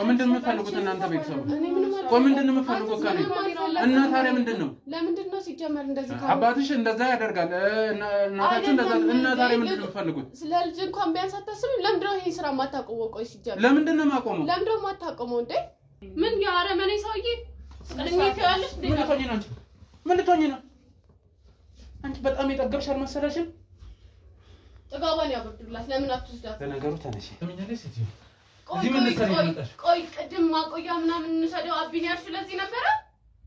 ምንድነው የምትፈልጉት እናንተ ቤተሰቡ ምንድነው የምትፈልጉት ካለ እና ታዲያ ምንድነው ለምንድነው ሲጀመር እንደዚህ ካለ አባትሽ እንደዛ ያደርጋል እናታችሁ እንደዛ እና ታዲያ ምንድነው የምትፈልጉት ስለልጅ እንኳን ቢያንስ አታስብም ለምንድነው ይሄ ስራ ማታቆመው ቆይ ሲጀመር ለምንድነው ማቆመው ለምንድነው ማታቆመው እንዴ ምን ያረመኔ ሰውዬ ስለኝ ይያለሽ ምን ልትሆኚ ነው አንቺ በጣም የጠገብሽ አልመሰለሽም ጥጋባን ያበርዱላት ለምን አትወስዳት ለነገሩ ተነሽ ተመኛለሽ እዚህ እዚህ ምን ልትሰሪ ቆይ ቅድም ማቆያ ምናምን እንሰደው አብኝ ያልሽ ለዚህ ነበር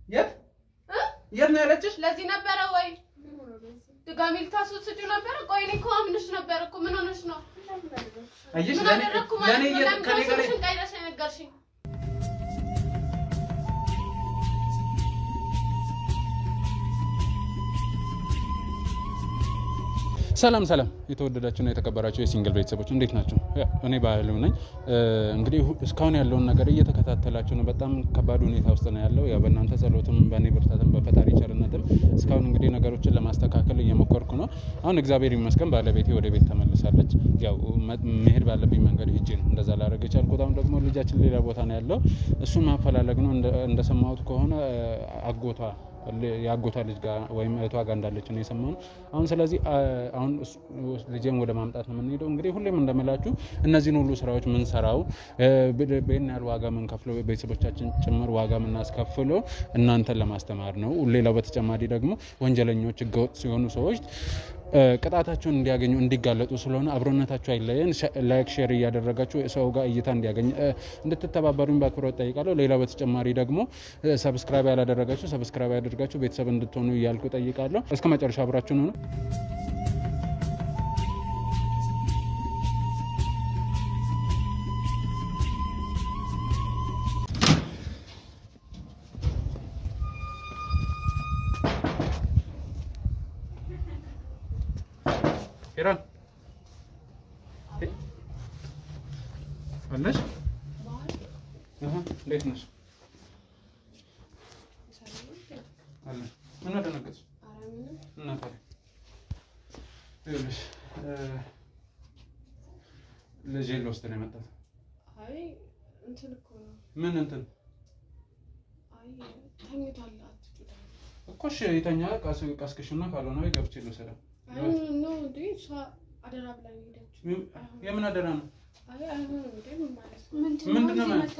የት ነው ያለችሽ ለዚህ ነበር ወይ ድጋሚ ልታስወስጂ ነበር ቆይ እኔ እኮ አምንሽ ነበር እኮ ምን ሆነሽ ነው አየሽ ለኔ ከኔ ጋር ቀይረሽ ነገርሽኝ ሰላም የተወደዳችሁና የተከበራችሁ የሲንግል ቤተሰቦች እንዴት ናችሁ እኔ ባይሉ ነኝ እንግዲህ እስካሁን ያለውን ነገር እየተከታተላችሁ ነው በጣም ከባድ ሁኔታ ውስጥ ነው ያለው ያ በእናንተ ጸሎትም በእኔ ብርታትም በፈጣሪ ቸርነትም እስካሁን እንግዲህ ነገሮችን ለማስተካከል እየሞከርኩ ነው አሁን እግዚአብሔር ይመስገን ባለቤቴ ወደ ቤት ተመልሳለች ያው መሄድ ባለብኝ መንገድ ሄጄ ነው እንደዛ ላደርግ የቻልኩት አሁን ደግሞ ልጃችን ሌላ ቦታ ነው ያለው እሱን ማፈላለግ ነው እንደሰማሁት ከሆነ ያጎታ ልጅ ጋር ወይም እህቷ ጋር እንዳለች ነው የሰማነው አሁን ስለዚህ አሁን ልጄን ወደ ማምጣት ነው የምንሄደው እንግዲህ ሁሌም እንደምላችሁ እነዚህን ሁሉ ስራዎች ምን ሰራው በእናል ዋጋ ምን ከፍለው ቤተሰቦቻችን ጭምር ዋጋ ምን አስከፍለው እናንተን ለማስተማር ነው ሌላው በተጨማሪ ደግሞ ወንጀለኞች ህገወጥ ሲሆኑ ሰዎች ቅጣታቸውን እንዲያገኙ እንዲጋለጡ ስለሆነ አብሮነታቸው አይለየን ላይክ ሼር ያደረጋችሁ ሰው ጋር እይታ እንዲያገኝ እንድትተባበሩኝ በአክብሮት ጠይቃለሁ ሌላው በተጨማሪ ደግሞ ሰብስክራይብ ያላደረጋችሁ ሰብስክራይብ ያድርጋችሁ ቤተሰብ እንድትሆኑ ይያልኩ ጠይቃለሁ እስከ መጨረሻ አብራችሁ ነው Iran. አለሽ? እንዴት ነሽ? አለ ምን አደረገች? እና ታዲያ ይኸውልሽ ልጄ ልወስድ ነው የመጣሁት። አይ እንትን እኮ ነው። ምን እንትን? አይ ተኝቷል አትጩዳ እኮ እሺ ይተኛ ቀስቅሽና ካልሆነ ወይ ገብቼ ልወስደው አይ ነው እንዴ አደራ ብላኝ ሄደች የምን አደራ ነው አይ አይሆንም እንዴ ማለት ምንድነው ማለት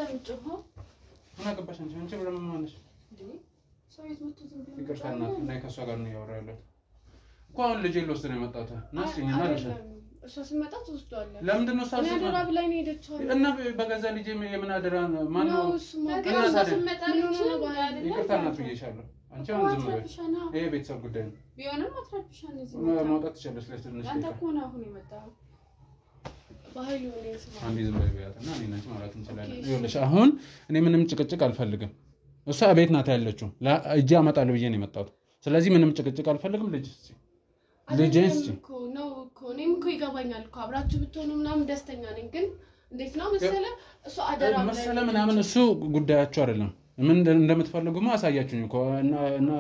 ምን አገባሽ አንቺ ብለህ ምን ማለት እንዴ ሰው የት ዝም ብሎ ይቅርታና ናይ ከሷ ጋር ነው ያወራለው እኮ አሁን ልጄ ልወስድ ነው የመጣሁት ናስኝና ለሽ እሷ ስመጣ ትወስዷለህ ለምንድነው እሷ አደራ ብላኝ ሄደች እና በገዛ ልጄ የምን አደራ ማን ነው እሱ ማገዛ ስመጣ ነው ባል ይቅርታና ትይሻለሁ አንቺ አሁን ዝም ብለሽ ይሄ ቤተሰብ ጉዳይ ነው ቢሆንም አትረብሻን እዚህ ማውጣት ትችላለሽ ለትንሽ አንተ እኮ ነው አሁን የመጣው ባህሉ ነው ስማ አንዴ ዝም በይያትና እኔ ነኝ ማለት እንችላለን ይኸውልሽ አሁን እኔ ምንም ጭቅጭቅ አልፈልግም እሷ ቤት ናት ያለችው እጄ አመጣለሁ ብዬ ነው የመጣሁት ስለዚህ ምንም ጭቅጭቅ አልፈልግም ልጅስ እኮ እኔም እኮ ይገባኛል እኮ አብራችሁ ብትሆኑ ምናምን ደስተኛ ነኝ ግን እንዴት ነው መሰለ እሱ አደራ መሰለ ምናምን እሱ ጉዳያቸው አይደለም ምን እንደምትፈልጉማ አሳያችሁኝ እኮ እና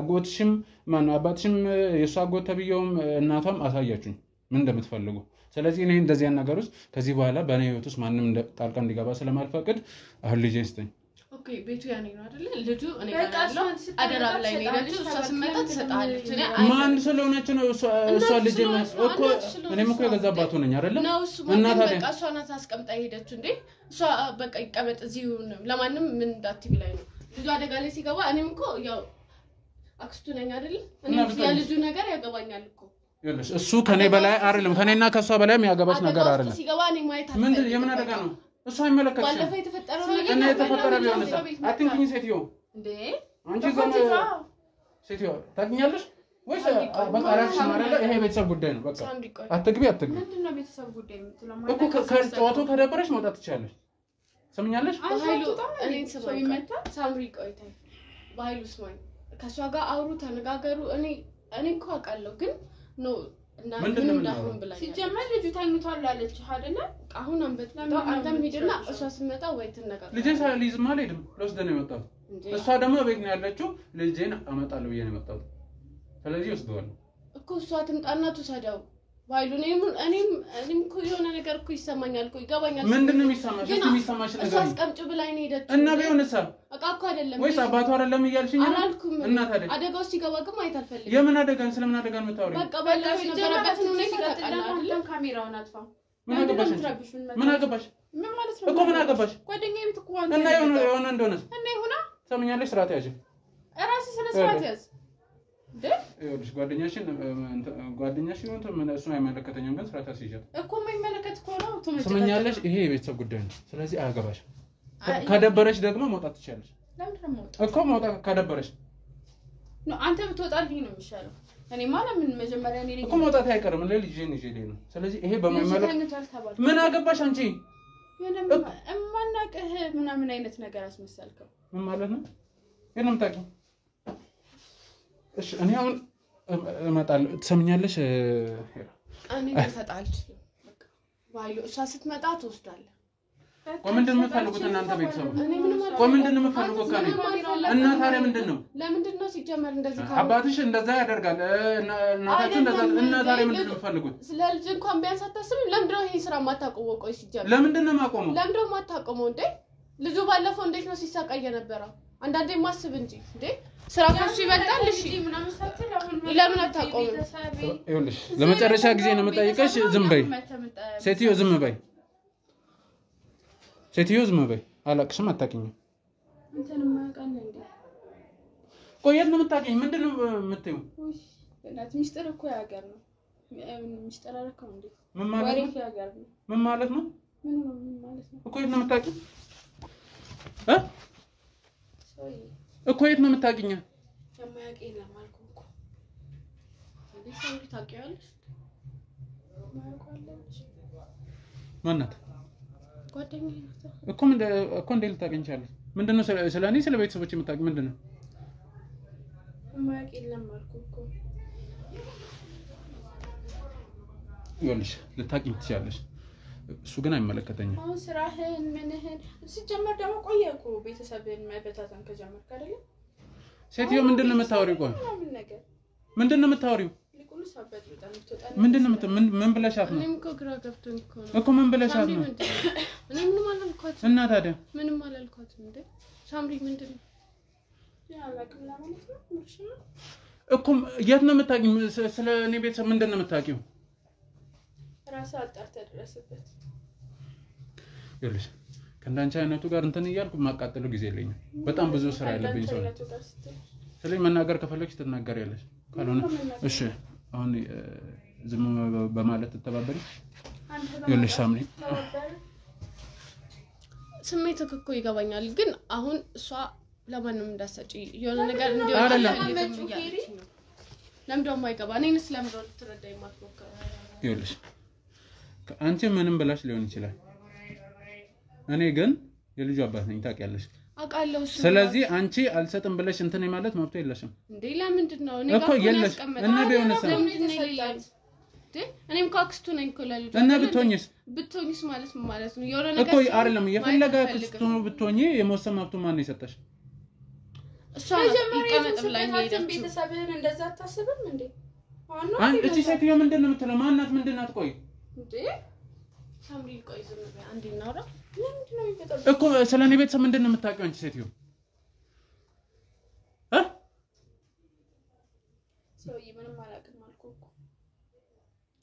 አጎትሽም ማን አባትሽም የሷ አጎት ተብየውም እናቷም አሳያችሁኝ ምን እንደምትፈልጉ ስለዚህ እኔ እንደዚህ ያን ነገር ውስጥ ከዚህ በኋላ በእኔ ህይወት ውስጥ ማንንም ጣልቃ እንዲገባ ስለማልፈቅድ አሁን ልጄን ስጠኝ ኦኬ ቤቱ ያኔ ነው አይደለ ልጁ እኔ ጋር ያለው አደራ ላይ ሄደች እሷ ስመጣ ትሰጣለች እኔ ማን ስለሆነች ነው እሷ ልጄ እኮ እኔም እኮ የገዛባቱ ነኝ አይደለ እና ታዲያ በቃ እሷ ናት አስቀምጣ ሄደች እንዴ እሷ በቃ ይቀመጥ እዚሁ ለማንም ምን እንዳትይ ላይ ነው ልጁ አደጋ ላይ ሲገባ እኔም እኮ ያው አክስቱ ነኝ አይደለ እኔም ያ ልጁ ነገር ያገባኛል እኮ ይኸውልሽ እሱ ከኔ በላይ አይደለም ከኔና ከሷ በላይ የሚያገባሽ ነገር አይደለም ሲገባ እኔ ማየት አልፈልግም ምንድን የምን አደጋ ነው እሱ አይመለከትሽም ባለፈው የተፈጠረው ነገር እና የተፈጠረ ቢሆንስ አትንኪኝ ሴትዮ እንዴ አንቺ ዘመን ሴትዮ ታግኛለሽ ወይስ በቃ አራሽ ማረለ ይሄ ቤተሰብ ጉዳይ ነው በቃ አትግቢ ምንድነው ቤተሰብ ጉዳይ የምትለው ማለት እኮ ከጨዋታው ከደበረሽ መውጣት ትችያለሽ ሰምኛለሽ በኃይሉ እኔን ሰው ይመጣ ሳምሪ ቆይታይ በኃይሉ ስማኝ ከሷ ጋር አውሩ ተነጋገሩ እኔ እኮ አውቃለሁ ግን ነው እና ምን እንዳሁን ብላኝ ሲጀመር ልጁ ታኝቷል አለች አይደለ አሁን አንተም ሄድና እሷ ስመጣ ወይ ተነጋገሩ ልጄን ሳልይዝ ማልሄድም ለወስደ ነው የመጣው እሷ ደግሞ ቤት ነው ያለችው ልጄን አመጣለሁ ብዬ ነው የመጣው ስለዚህ ወስደዋለሁ እኮ እሷ ትምጣና ትሰደው ባይሉ እኔም እኮ የሆነ ነገር እኮ ይሰማኛል እኮ ይገባኛል ምንድነው የሚሰማሽ እስቲ የሚሰማሽ ነገር እሷ አስቀምጭ ብላኝ ነው ሄደች እና ቢሆንስ አቃ እኮ አይደለም ወይስ አባቷ አይደለም እያልሽኝ ነው አላልኩም እና ታዲያ አደጋው ሲገባ ግን ማየት አልፈልግም የምን አደጋ ስለምን አደጋ ነው የምታወሪው በቃ ባለፈው የነበረበት ነው አይደለም ካሜራውን አጥፋ ምን አገባሽ ምን ማለት ነው እኮ ምን አገባሽ ጓደኛዬ ቤት እኮ እና የሆነ እንደሆነ እና ይሁና ሰምኛለሽ ስርዓት ያዥ እራስ ስለ ስርዓት ያዝ ይኸውልሽ ጓደኛሽን ምን እሱ አይመለከተኝም ግን ስርዓት ያስይዣል እኮ የማይመለከት እኮ ነው ሰምኛለሽ ይሄ የቤተሰብ ጉዳይ ነው ስለዚህ አያገባሽም ከደበረሽ ደግሞ መውጣት ትችያለሽ ለምን ነው እኮ መውጣት ከደበረሽ ነው አንተ ብትወጣልኝ ነው የሚሻለው እኔማ ለምን መጀመሪያ እኔ እኮ መውጣት አይቀርም ለልጄን ይዤ ነው ስለዚህ ይሄ በማይመለከት ምን አገባሽ አንቺ እማናቀህ ምናምን አይነት ነገር አስመሰልከው ምን ማለት ነው የለም ታውቂ እሺ እኔ አሁን እመጣለሁ ትሰምኛለሽ እኔ ተጣልኩ በቃ ባይሉ እሷ ስትመጣ ትወስዳለህ ምንድን ነው የምትፈልጉት እናንተ ቤተሰቡ ምንድን ነው የምትፈልጉት ካለ እና ታዲያ ምንድን ነው ለምንድን ነው ሲጀመር እንደዚህ አባትሽ እንደዛ ያደርጋል እናታችሁ እንደዛ እና ታዲያ ምንድን ነው የምትፈልጉት ስለ ልጅ እንኳን ቢያንስ አታስብም ለምንድን ነው ይሄ ስራ ማታቆመው ቆይ ሲጀመር ለምንድን ነው ማቆመው ለምንድን ነው ማታቆመው እንዴ ልጁ ባለፈው እንዴት ነው ሲሳቀይ የነበረው አንዳንዴ ማስብ እንጂ እንዴ ስራ ከሱ ይበልጣል እሺ ምናምን ሳትል አሁን ለምን አታቆም ይኸውልሽ ለመጨረሻ ጊዜ ነው የምጠይቀሽ ዝም በይ ሴትዮ ዝም በይ ሴትዮ ዝም በይ አላቅሽም አታውቂኝም እንተንም ማቃን እንዴ ቆየት ነው የምታውቂኝ ምንድነው የምትይው እናት ሚስጥር እኮ ያገር ነው ሚስጥር አረከው እንዴ ምን ማለት ነው ያገር ነው ምን ማለት ነው ምን ማለት ነው እኮ የት ነው የምታውቂኝ እኮ የት ነው የምታውቂኝ የማያውቅ የለም አልኩ እኮ እንዴ ሰው ታውቂያለሽ ማያውቃለች ማናት ጓደኛዬ ናት እኮ እንዴት ልታውቂኝ ቻለሽ ምንድነው ስለኔ ስለ ቤተሰቦች የምታውቂ ምንድነው የማያውቅ የለም አልኩ እኮ ይኸውልሽ ልታውቂኝ ትችያለሽ እሱ ግን አይመለከተኝም አሁን ስራህን ምንህን ሲጀመር ደግሞ ቆየ እኮ ቤተሰብን መበታተን ከጀመርክ አይደል ሴትዮ ምንድነው የምታወሪው ቆይ ምንድነው የምታወሪው ሊቁንስ አበጥ በጣም ተጣጣ ምንድነው ምን ብለሻት ነው እኔም እኮ ግራ ገብቶኝ እኮ ነው እኮ ምን ብለሻት ነው እኔ ምንም አላልኳትም እና ታዲያ ምንም አላልኳትም እንዴ ሳምሪ ምንድነው ያላቅም ለማለት ነው ምንሽ ነው እኮ የት ነው የምታውቂው ስለ እኔ ቤተሰብ ምንድነው የምታውቂው ራስ አጣርተ ድረስበት ይኸውልሽ ከእንዳንቺ አይነቱ ጋር እንትን እያልኩ ማቃጠለው ጊዜ የለኝም በጣም ብዙ ስራ ያለብኝ ሰው ስለዚህ መናገር ከፈለግሽ ትናገሪያለሽ ካልሆነ እሺ አሁን ዝም በማለት ተተባበሪ ይኸውልሽ ሳምሪ ስሜትህ እኮ ይገባኛል ግን አሁን እሷ ለማንም እንዳሰጪ የሆነ ነገር እንዲሆን አይደለም ለምን ደግሞ አይገባ እኔንስ ለምን ነው ትረዳኝ ማትሞከር ይኸውልሽ አንቺ ምንም ብላሽ ሊሆን ይችላል እኔ ግን የልጁ አባት ነኝ ታውቂያለሽ አውቃለሁ ስለዚህ አንቺ አልሰጥም ብለሽ እንትን ማለት መብት የለሽም እንዴ ለምንድን ነው እኔ እኮ የለሽ እና ቢሆንስ እኔም ካክስቱ ነኝ እኮ ለልጁ እና ብትሆኝስ ማለት ምን ማለት ነው የሆነ ነገር እኮ አይደለም የፈለገ ክስቱ ብትሆኚ የመወሰን መብቱ ማን ነው የሰጠሽ እሷ ይቀመጥ ብላኝ ሄደች ቤተሰብህን እንደዛ አታስብም እንዴ እቺ ሴትዮ ምንድነው የምትለው ማናት ምንድናት ቆይ እንዴ ሳምሪ ቆይ ዝም በይ አንዴ እናውራ ምንድነው ይፈጠር እኮ ስለኔ ቤተሰብ ምንድነው የምታውቂው አንቺ ሴትዮ ሰውዬ ምንም አላውቅም አልኩ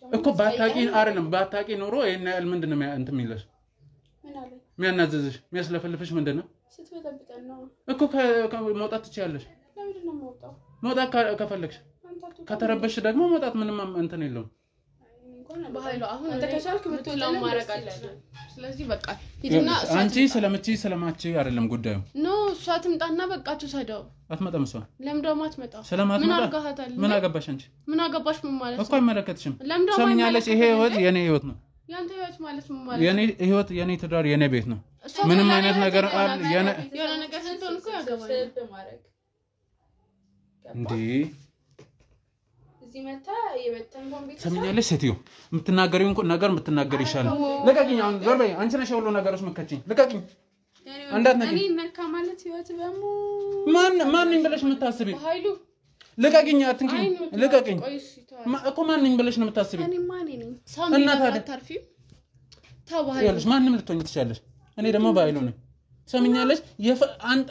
እኮ ባታውቂ አይደለም ባታውቂ ኖሮ ይሄን ያህል ምንድነው እንትን የሚልሽ ምን አለ የሚያናዝዝሽ የሚያስለፈልፍሽ ምንድነው ስትበጠብጠን ነው እኮ መውጣት ትችያለሽ ለምንድን ነው የምወጣው መውጣት ከፈለግሽ ከተረበሽ ደግሞ መውጣት ምንም እንትን የለውም በኃይሉ አሁን ተከሻልክ ብትለው ማረጋለች ስለዚህ በቃ ሂድና አንቺ ስለማቺ አይደለም ጉዳዩ ኖ እሷ ትምጣና በቃ ትሰደው አትመጣም እሷ ለምን ደሞ አትመጣው ምን አርጋታል ምን አገባሽ አንቺ ምን አገባሽ ምን ማለት ነው እኮ አይመለከትሽም ሰምኛለሽ ይሄ ህይወት የኔ ህይወት ነው ያንተ ህይወት ማለት ምን ማለት የኔ ህይወት የኔ ትዳር የኔ ቤት ነው ምንም አይነት ነገር አለ የሆነ ነገር ስትሆን እኮ ያገባል እንዴ እዚህ መታ የበተንጎን ቤት ሰምኛለሽ ሴትዮ የምትናገሪውን ነገር የምትናገር ይሻላል ልቀቂኝ አሁን ዞር በይ አንቺ ነሽ ሁሉ ነገሮች መከቺኝ ልቀቂኝ አንዳት ነገር እኔ ነካ ማለት ህይወት በሙ ማን ብለሽ የምታስቢ ኃይሉ ልቀቂኝ አትንኪኝ ልቀቂኝ እኮ ማን ነኝ ብለሽ ነው የምታስቢው እኔ ማን ነኝ ሳምሪ አታርፊም ታባይልሽ ማንንም ልትሆኚ ትችያለሽ እኔ ደግሞ ባይሉ ነኝ ሰምኛለሽ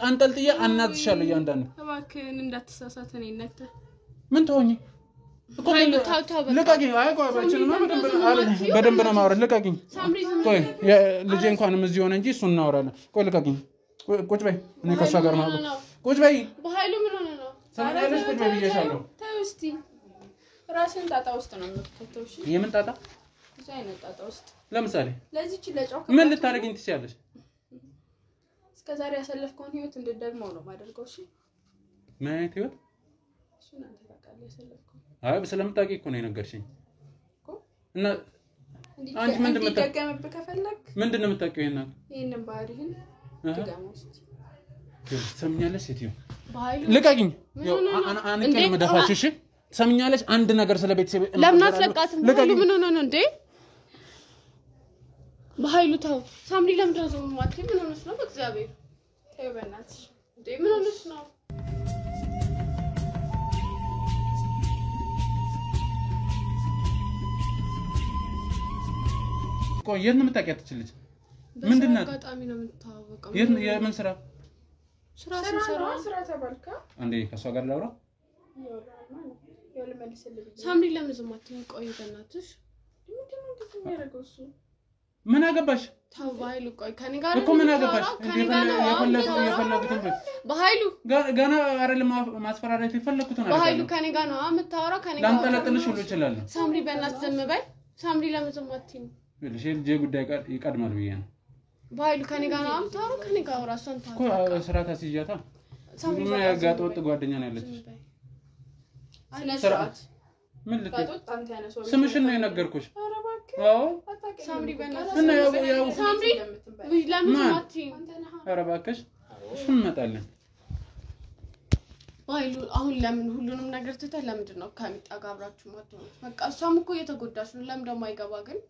አንጠልጥዬ አናትሻለሁ ያንዳንዱ እባክህን እንዳትሳሳት እኔ ነተ ምን ትሆኚ እኮ ልቀቂኝ አይቆይባችንም በደንብ ነው ማውራት ልቀቂኝ ቆይ ልጄ እንኳንም እዚህ ሆነ እንጂ እሱን እናወራለን ቆይ ልቀቂኝ ቁጭ በይ እኔ ከሷ ጋር ነው ቁጭ በይ በኃይሉ ምን ሆነ ነው ሰምኛለሽ ቁጭ በይ ብዬሻለሁ ተው እስቲ ራስን ጣጣ ውስጥ ነው የምትከተው እሺ የምን ጣጣ እዚህ አይነት ጣጣ ውስጥ ለምሳሌ ለዚህች ለጫው ምን ልታረጊኝ ትችያለሽ እስከዛሬ ያሰለፍከውን ህይወት እንድትደግመው ነው ማደርገው እሺ ማየት ህይወት እሱን አንተ ታውቃለህ ያሰለፍከው አይ ስለምታውቂ እኮ ነው የነገርሽኝ እኮ እና አንቺ ምንድን ነው የምትደገምብህ ከፈለክ ምንድን ነው የምታውቂው ይሄንን ባህሪህን ድገመው እስቲ ሰምኛለሽ ሴትዮ በኃይሉ ልቀቂኝ አንተ መደፋሽ እሺ ሰምኛለሽ አንድ ነገር ስለ ቤተሰብ ለምን አትለቃትም በኃይሉ ምን ሆነ ነው እንዴ በኃይሉ ተው ሳምሪ ለምን ደረሰው ማለት ምን ሆነስ ነው በእግዚአብሔር ተው በእናትሽ እንዴ ምን ሆነስ ነው ቆይ የት ነው የምታውቂያት ትችልሽ ምንድነው አጋጣሚ ነው የምታወቀው የምን ስራ ስራ ተባልካ አንዴ ከሷ ጋር ላውራ ሳምሪ ለምን ዝም አትይኝ ቆይ በእናትሽ ምንድነው እንደሚያደርገው እሱ ምን አገባሽ ታው በኃይሉ ቆይ ከኔ ጋር እኮ ምን አገባሽ የፈለኩትን በኃይሉ ገና አይደለም ማስፈራራት የፈለኩትን አለ በኃይሉ ከኔ ጋር ነው የምታወራው ከኔ ጋር ላንጠለጥልሽ ሁሉ ይችላል ሳምሪ በእናትሽ ዝም በይ ሳምሪ ለምን ዝም አትይኝ ልጅ ልጅ ጉዳይ ይቀድማል ብዬ ነው በኃይሉ ከኔ ጋር ነው የምታወራው ከኔ ጋር ራሷን እኮ ስራ ታስይዣታ ሳምሪ ያጋጠወጥ ጓደኛ ነው ያለች ስራት ምን ልትጠጣ ስምሽን ነው የነገርኩሽ አዎ ሳምሪ በእናትሽ እና ያው ሳምሪ ለምን አትይኝ ኧረ እባክሽ እሱን እንመጣለን በኃይሉ አሁን ለምን ሁሉንም ነገር ትተህ ለምንድን ነው ከሚጣ ጋር አብራችሁ ማትሆኑት በቃ እሷም እኮ እየተጎዳች ነው ለምን ደግሞ አይገባ ግን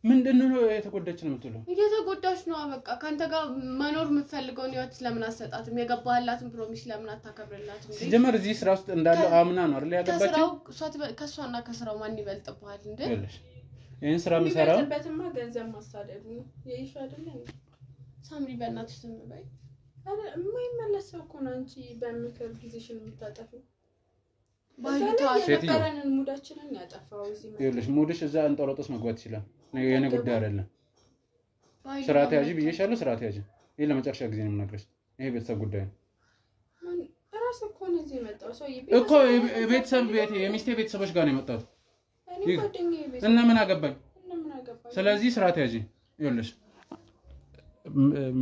ምንድነው የተጎዳች ነው የምትለው እየተጎዳች ነው በቃ ካንተ ጋር መኖር የምትፈልገውን ህይወት ለምን አሰጣትም የገባህላትን ፕሮሚስ ለምን አታከብርላትም ሲጀመር እዚህ ስራ ውስጥ እንዳለ አምና ነው አይደል ያገባችው ከሷና ከስራው ማን ይበልጥብሃል እንዴ ይሄን ስራ መስራው በተማ ገንዘብ ማስተዳደር ነው የይሽ አይደል ሳምሪ በእናትሽ ዝም በይ አረ የማይመለሰው እኮ ነው አንቺ በምክር ጊዜሽን የምታጠፊው ባይታሽ ሙዳችንን ያጠፋው እዚህ ይኸውልሽ ሙድሽ እዛ እንጠሮጥስ መግባት ይችላል የኔ ጉዳይ አይደለም ስራቴ ያጂ ብዬሻለሁ ስራቴ ያጂ ይሄ ለመጨረሻ ጊዜ ነው የምነግርሽ ይሄ ቤተሰብ ጉዳይ ነው ራስ እኮ ነው እዚህ የመጣው ሰው እኮ ቤተሰብ ቤት የሚስቴ ቤተሰቦች ጋር ነው የመጣው እኔ ጓደኛዬ ቤት እና ምን አገባኝ ስለዚህ ስራቴ ያጂ ይኸውልሽ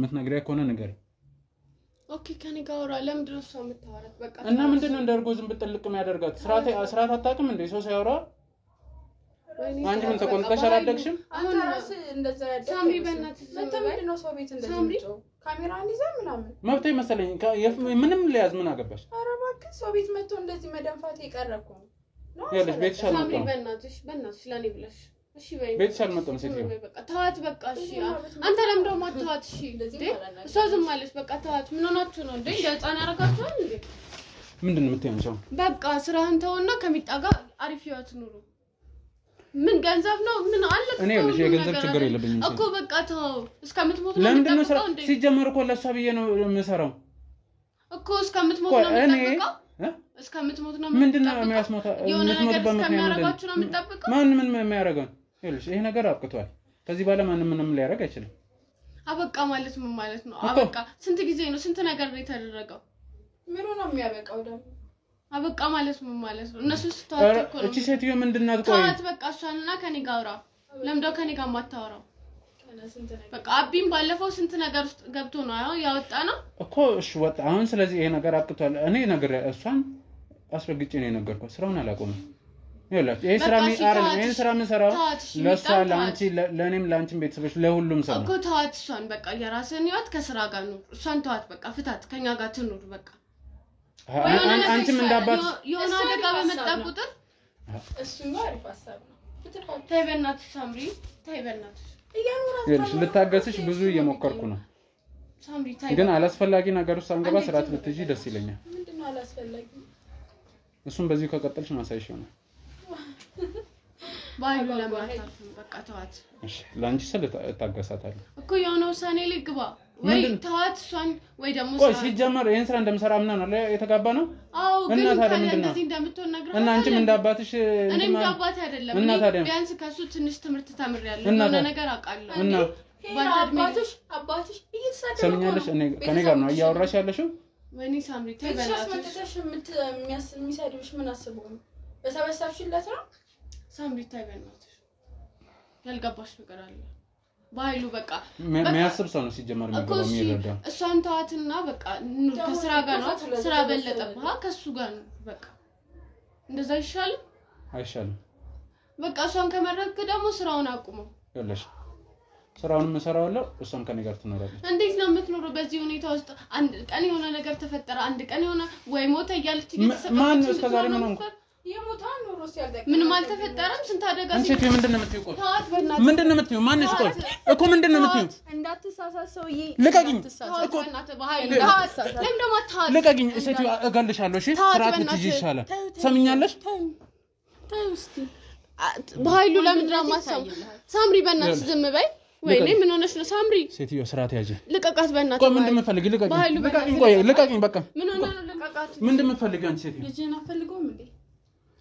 ምትነግሪያ ከሆነ ንገሪ ኦኬ ከኔ ጋር አውራ ለምንድን ነው እሷ የምታወራት በቃ እና ምንድነው እንደርጎ ዝም ብትልቅ የሚያደርጋት ስራት አታውቅም እንዴ ሰው ሲያወራ አንቺ ምን ተቆንጠሽ አላደግሽም አሁን ራስ እንደዛ ያደግ ሳምሪ በእናትሽ ለምንድን ነው ሰው ቤት እንደዚህ ነው ካሜራን ይዛ ምናምን መብቴ መሰለኝ ምንም ሊያዝ ምን አገባሽ ኧረ እባክህ ሰው ቤት መጥቶ እንደዚህ መደንፋት የቀረኩ ነው ያለሽ ቤትሽ አልመጣም ሳምሪ በእናትሽ ለኔ ብለሽ እሺ በይ ቤትሽ አልመጣም ሴትዮ በቃ ተዋት በቃ እሺ አንተ ለምን ደግሞ አትተዋት እሺ እሷ ዝም አለች በቃ ተዋት ምን ሆናችሁ ነው እንዴ ህፃን ያረጋችኋል እንዴ ምንድነው የምትያንቻው በቃ ስራህን ተውና ከሚጣ ጋር አሪፍ ህይወት ኑሩ ምን ገንዘብ ነው ምን አለ እኔ ልጅ የገንዘብ ችግር የለብኝም እኮ በቃ ተው እስከምትሞት ነው ለምንድን ነው ስራ ሲጀመር እኮ ለሷ ብዬ ነው የምሰራው እኮ እስከምትሞት ነው የምትጠብቀው እስከምትሞት ነው ምንድነው የሚያስሞታ የምትሞትበት ምክንያት ነው የምትጠብቀው ምን የሚያደርገው ይኸውልሽ ይሄ ነገር አብቅቷል ከዚህ በኋላ ምንም ሊያደርግ አይችልም አበቃ ማለት ምን ማለት ነው አበቃ ስንት ጊዜ ነው ስንት ነገር ነው የተደረገው ምን ነው የሚያበቃው ደግሞ አበቃ ማለት ምን ማለት ነው እነሱ ስታወጣ እኮ ነው እቺ ሴትዮ ምንድናት ቆይ ታዋት በቃ እሷንና ከኔ ጋር አውራ ለምንድነው ከኔ ጋር ማታወራው በቃ አቢም ባለፈው ስንት ነገር ውስጥ ገብቶ ነው ያወጣና እኮ እሺ ወጣ አሁን ስለዚህ ይሄ ነገር አብቅቷል እኔ ነገር እሷን አስረግጬ ነው የነገርኳት ስራውን አላቆመም ይኸውልሽ ይሄ ስራ ይሄን ስራ የምሰራው ለሷ ለአንቺ ለኔም ለአንቺም ቤተሰቦች ለሁሉም ሰው እኮ ታዋት እሷን በቃ የራስህን ህይወት ከስራ ጋር ነው እሷን ታዋት በቃ ፍታት ከኛ ጋር ትኑር በቃ አንቺም እንዳባት የሆነ አደጋ በመጣ ቁጥር እሱማ አሪፍ ሐሳብ ነው ተይ በእናትሽ ሳምሪ ተይ በእናትሽ ይኸውልሽ ልታገስሽ ብዙ እየሞከርኩ ነው ሳምሪ ተይ ግን አላስፈላጊ ነገር ውስጥ አንገባ ስራት ብትጂ ደስ ይለኛል ምንድነው አላስፈላጊ እሱም በዚህ ከቀጠልሽ ማሳይሽ ነው ባይሉ ለማታልፍ በቃ ተዋት እሺ ላንቺ ስለ ታገሳታለሁ እኮ የሆነ ውሳኔ ላይ ግባ ወይ ተዋት እሷን ወይ ደግሞ ቆይ ሲጀመር ይሄን ስራ እንደምሰራ ምና ነው የተጋባ ነው አዎ ግን ታዲያ ምንድነው እንደዚህ እንደምትሆን ነግረሃት እና አንቺም እንዳባትሽ እኔም እንዳባቴ አይደለም ቢያንስ ከሱ ትንሽ ትምህርት ተምሬያለሁ የሆነ ነገር አውቃለሁ እና አባትሽ ሰምኛለሽ እኔ ከኔ ጋር ነው እያወራሽ ያለሽው ወይኔ ሳምሪ ተበላሽ የሚሰድብሽ ምን አስበው ነው በሰበሰብሽለት ነው ሳምሪ ተበላሽ ያልገባሽ ነገር አለ ባይሉ በቃ የሚያስብ ሰው ነው ሲጀመር የሚረዳ እሷን ተዋትና በቃ ከስራ ጋር ነው ስራ በለጠብህ ከሱ ጋር ነው በቃ እንደዛ ይሻላል አይሻልም በቃ እሷን ከመረጥክ ደግሞ ስራውን አቁመው ያለሽ ስራውን መሰራዋለሁ እሷም ከኔ ጋር ትኖራለች እንዴት ነው የምትኖረው በዚህ ሁኔታ ውስጥ አንድ ቀን የሆነ ነገር ተፈጠረ አንድ ቀን የሆነ ወይ ሞተ እያለች ማን ነው እስከዛሬ ምን ሆንኩ የሞታን ኖሮ ሲያልደቅ ምንም አልተፈጠረም ስንት አደጋ አንቺ ምንድነው የምትይው ምንድነው የምትይው ማንሽ ቆይ እኮ ምንድነው የምትይው እንዳትሳሳት ሰውዬ ልቀቂኝ እኮ ለምን ደማ ታት ልቀቂኝ እሴት እገልሻለሁ እሺ ስርዓት ልትይጂ ይሻላል ሰምኛለሽ ተው እስቲ በኃይሉ ለምን ድራማ ሳምሪ በእናትሽ ዝም በይ ወይኔ ምን ሆነሽ ነው ሳምሪ ሴትዮ ስርዓት ያጂ ልቀቃት በእናትሽ ቆይ ምንድነው የምትፈልጊ ልቀቂኝ ቆይ ልቀቂኝ በቃ ምን ሆነ ነው ልቀቃት ምንድነው የምትፈልጊ አንቺ ሴትዮ ልጅን አፈልገውም እንዴ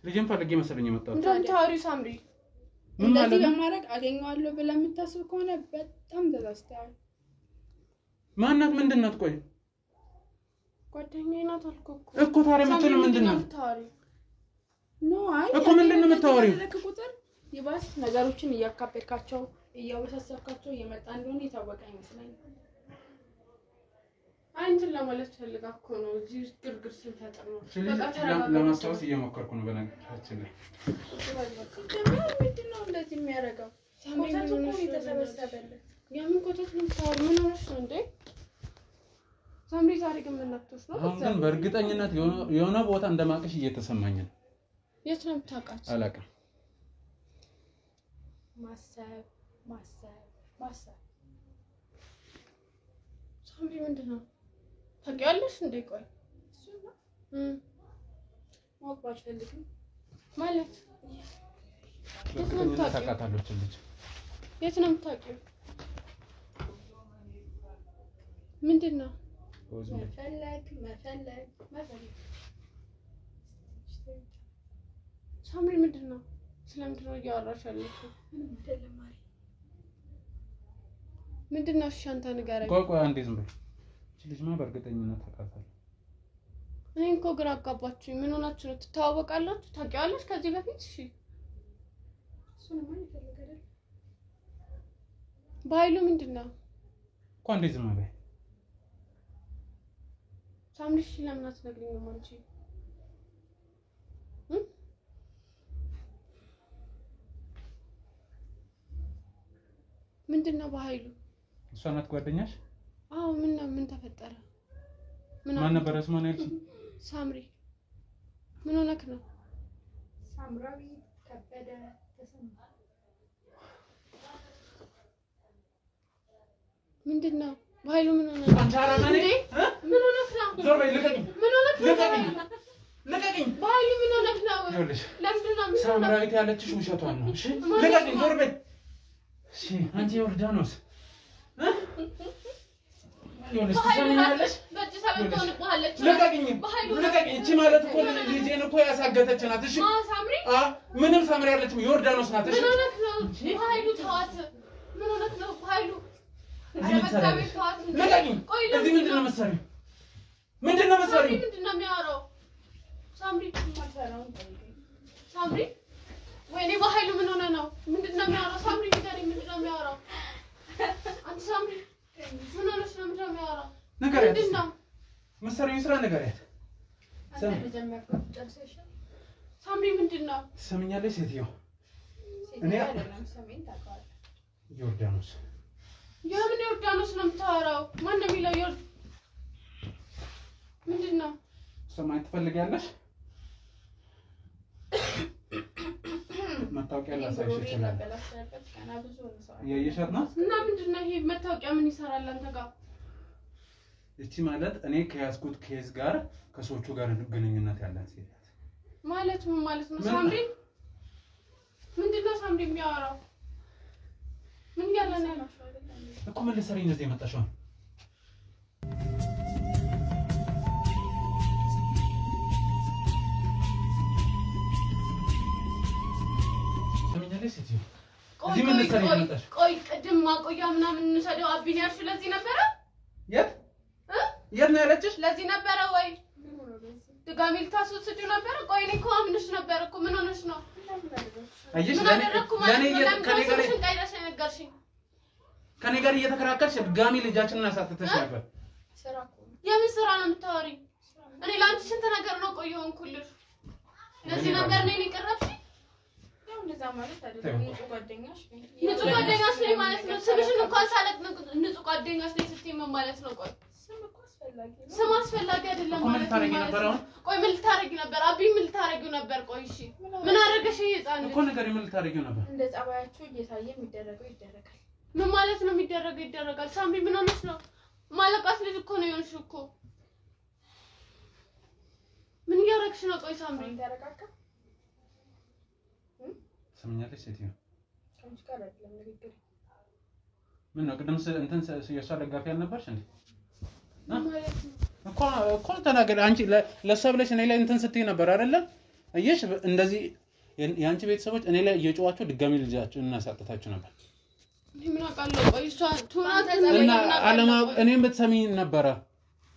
ልጅን ፈልጌ መሰለኝ የመጣው እንደውም ታሪ ሳምሪ እንደዚህ በማድረግ አገኘዋለሁ ብለህ የምታስብ ከሆነ በጣም ተሳስተሃል ማናት ምንድናት ቆይ ጓደኛዬ ናት አልኩህ እኮ ታዲያ የምትለው ምንድነው ኖ አይ እኮ ምንድነው የምታወሪው ቁጥር ይባስ ነገሮችን እያካበድካቸው እያወሳሰብካቸው እየመጣ እንደሆነ የታወቀ ይመስለኛል አንተን ለማለት ፈልጋ እኮ ነው እዚህ ግርግር ስንፈጥር ነው በቃ ለማስታወስ እየሞከርኩ ነው በነገራችን ላይ ምንድነው እንደዚህ የሚያደርገው ኮተት እኮ የተሰበሰበለት የምን ኮተት ነው ታወር ምን ሆነሽ ነው እንዴ ሳምሪ ዛሬ ግን ምን ነክቶሽ ነው አሁን ግን በእርግጠኝነት የሆነ ቦታ እንደማቀሽ እየተሰማኝ ነው የት ነው የምታውቃት አላውቅም ማሰብ ሳምሪ ምንድነው ታውቂያለሽ እንዴ ቆይ እሱ ነው ማወቅ ባልፈልግም ማለት የት ነው የምታውቃታለች ልጅ የት ነው የምታውቂው ምንድነው መፈለግ ሳምሪ ምንድነው ስለምንድነው እያወራሽ ያለሽው ምንድነው እሺ አንተ ንገረኝ ቆይ አንዴ ዝም በይ እቺ ልጅማ በእርግጠኝነት ታውቃታለች እኔ እኮ ግራ አጋባችኝ ምን ሆናችሁ ነው ትተዋወቃላችሁ ታውቂያለሽ ከዚህ በፊት እሺ እሱን ማን ይፈልጋል ባይሉ ምንድነው እኮ አንዴ ዝም በይ ሳምሪ እሺ ለምን አትነግሪኝም አንቺ ምንድነው በኃይሉ እሷ ናት ጓደኛሽ አዎ ምን ተፈጠረ ማን ነበር ስሟ ነው ሳምሪ ምን ሆነክ ነው ሳምራዊ ከበደ ተሰማ ምንድነው በኃይሉ ምን ሆነ እንዴ ምን ሆነክ ነው ዞር በይ ልቀቂኝ ምን ሆነክ ነው ልቀቂኝ በኃይሉ ምን ሆነክ ነው ለምንድነው ሳምራዊት ያለችሽ ውሸቷን ነው እሺ ልቀቂኝ ዞር በይ እሺ አንቺ ዮርዳኖስ ይኸውልሽ ትሰሚኛለሽ ልቀቂኝ እቺ ማለት እኮ ልጄን እኮ ያሳገተች ናት እሺ ምንም ሳምሪ ያለችው ዮርዳኖስ ናት እሺ በኃይሉ ተዋት ምን ሆነክ ነው በኃይሉ ልቀቂኝ እዚህ ምንድነው መሰሪው ምንድነው የሚያወራው ሳምሪ ወይኔ በኃይሉ ምን ሆነ ነው ምንድነው የሚያወራው ሳምሪ ንገሪኝ ምንድነው የሚያወራው አንተ ሳምሪ ምን ሆነሽ ነው ምንድነው የሚያወራው ምንድነው መሰሪው ስራ ንገሪያት ሳምሪ ምንድነው ትሰሚኛለሽ ሴትዮ እኔ ዮርዳኖስ የምን ዮርዳኖስ ነው የምታወራው ማን ነው የሚለው ምንድነው ሰማይ ትፈልጊያለሽ መታወቂያ ላሳይሽ ይችላል የየሻት ነው እና ምንድነው ይሄ መታወቂያ ምን ይሰራል አንተ ጋር እቺ ማለት እኔ ከያዝኩት ኬዝ ጋር ከሶቹ ጋር ግንኙነት ያለን ሴት ማለት ምን ማለት ነው ሳምሪ ምንድነው ሳምሪ የሚያወራው ምን ያለ ነው እኮ ምን ልትሰሪ እንደዚህ የመጣሽው ቆይ ቅድም ማቆያ ምናምን እንሰደው አቢን ያልሽ ለዚህ ነበረ የት ነው ያለችሽ ለዚህ ነበረ ወይ ድጋሚ ልታስወስዱ ነበረ ቆይ እኔ እኮ አምንሽ ነበር እኮ ምን ሆነሽ ነው አይሽ ከኔ ጋር እየተከራከርሽ ድጋሚ ልጃችንን አሳተተሽ ነበር የምን ስራ ነው የምታወሪ እኔ ላንቺ ስንት ነገር ነው ቆየውን ኩልሽ ለዚህ ነገር ነው የቀረብሽ ያው እንደዛ ማለት አይደለም ንጹህ ጓደኛሽ ነኝ ማለት ነው ስምሽን እንኳን ሳለቅ ንጹህ ጓደኛሽ ነኝ ስትይ ምን ማለት ነው ቆይ ስም አስፈላጊ አይደለም ማለት ነው ቆይ ምን ልታረጊ ነበር አቢ ምን ልታረጊው ነበር ቆይ እሺ ምን አደረገሽ ይጣን እኮ ነገር ምን ልታረጊው ነበር እንደ ጻባያችሁ እየታየ የሚደረገው ይደረጋል ምን ማለት ነው የሚደረገው ይደረጋል ሳምሪ ምን ሆነሽ ነው ማለቃት ልጅ እኮ ነው የሆንሽ እኮ ምን ያረክሽ ነው ቆይ ሳምሪ ተረጋጋ ሰምኛለሽ ሴትዮ ከአንቺ ጋር አይደለም ንግግር ምን ነው ቅድም እንትን የሷ ደጋፊ አልነበርሽ እንዴ እኮ ተናገር አንቺ ለሰብለሽ እኔ ላይ እንትን ስትይ ነበር አይደለ እየሽ እንደዚህ ያንቺ ቤተሰቦች እኔ ላይ እየጮዋቸው ድጋሚ ልጃችሁን እናሳጥታችሁ ነበር ምን አቃለው ቆይ እሷ እና አለማ እኔም ብትሰሚኝ ነበር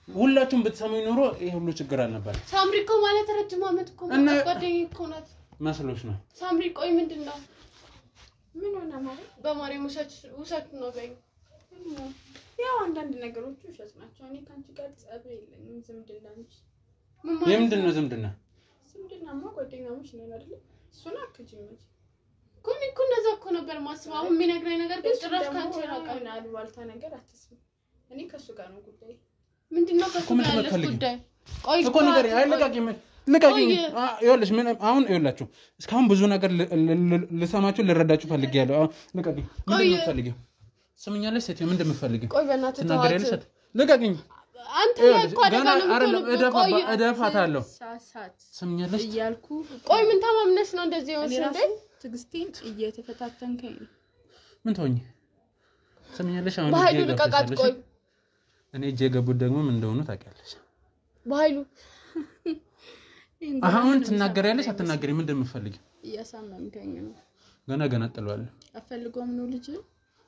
ሁላችሁም ብትሰሚኝ ኖሮ ይሄ ሁሉ ችግር አልነበር ሳምሪ እኮ ማለት ረጅም አመት እኮ ጓደኛዬ እኮ ናት መስሎሽ ነው ሳምሪ ቆይ ምንድነው ምን ሆነ ማለት በማርያም ውሰት ነው በይ ያው አንዳንድ ነገሮች ውሸት ናቸው እኔ ካንቺ ጋር ጸብ የለኝም ዝምድና እንጂ የምንድነው ዝምድናማ ጓደኛሞች ነን አይደል እሱን አክጂኝ እኮ እንደዛ እኮ ነበር ማስበው አሁን የሚነግረኝ ነገር ግን ጭራሽ ካንቺ ራቀና አልባልታ ነገር አትስሚ እኔ ከሱ ጋር ነው ጉዳይ ምንድነው ከሱ ጋር ያለሽ ጉዳይ ቆይ እኮ ነገር አይለቃቂም ልቀቂኝ ይኸውልሽ ምን አሁን ይኸውላችሁ እስካሁን ብዙ ነገር ልሰማችሁ ልረዳችሁ ፈልጌያለሁ ልቀቂኝ ምንድነው የምትፈልጊው ስምኛለሽ ሴት ምንድነው የምትፈልጊው ቆይ በእናትህ ትናገሪያለሽ ልቀቂኝ አንተ እኮ አይደለም እደፋታለሁ ስምኛለሽ እያልኩ ቆይ ምን ተማምነሽ ነው እንደዚህ የሆንሽ እንዴ ትግስቴን እየተፈታተንከኝ ምን ተወኝ ስምኛለሽ አሁን በኃይሉ ልቀቃት ቆይ እኔ እጄ ገቡት ደግሞ ምን እንደሆነ ታውቂያለሽ በኃይሉ አሁን ትናገሪያለሽ አትናገሪ ምንድነው የምትፈልጊው እያሳመምከኝ ነው ገና ጥሏል አፈልጎም ነው ልጅ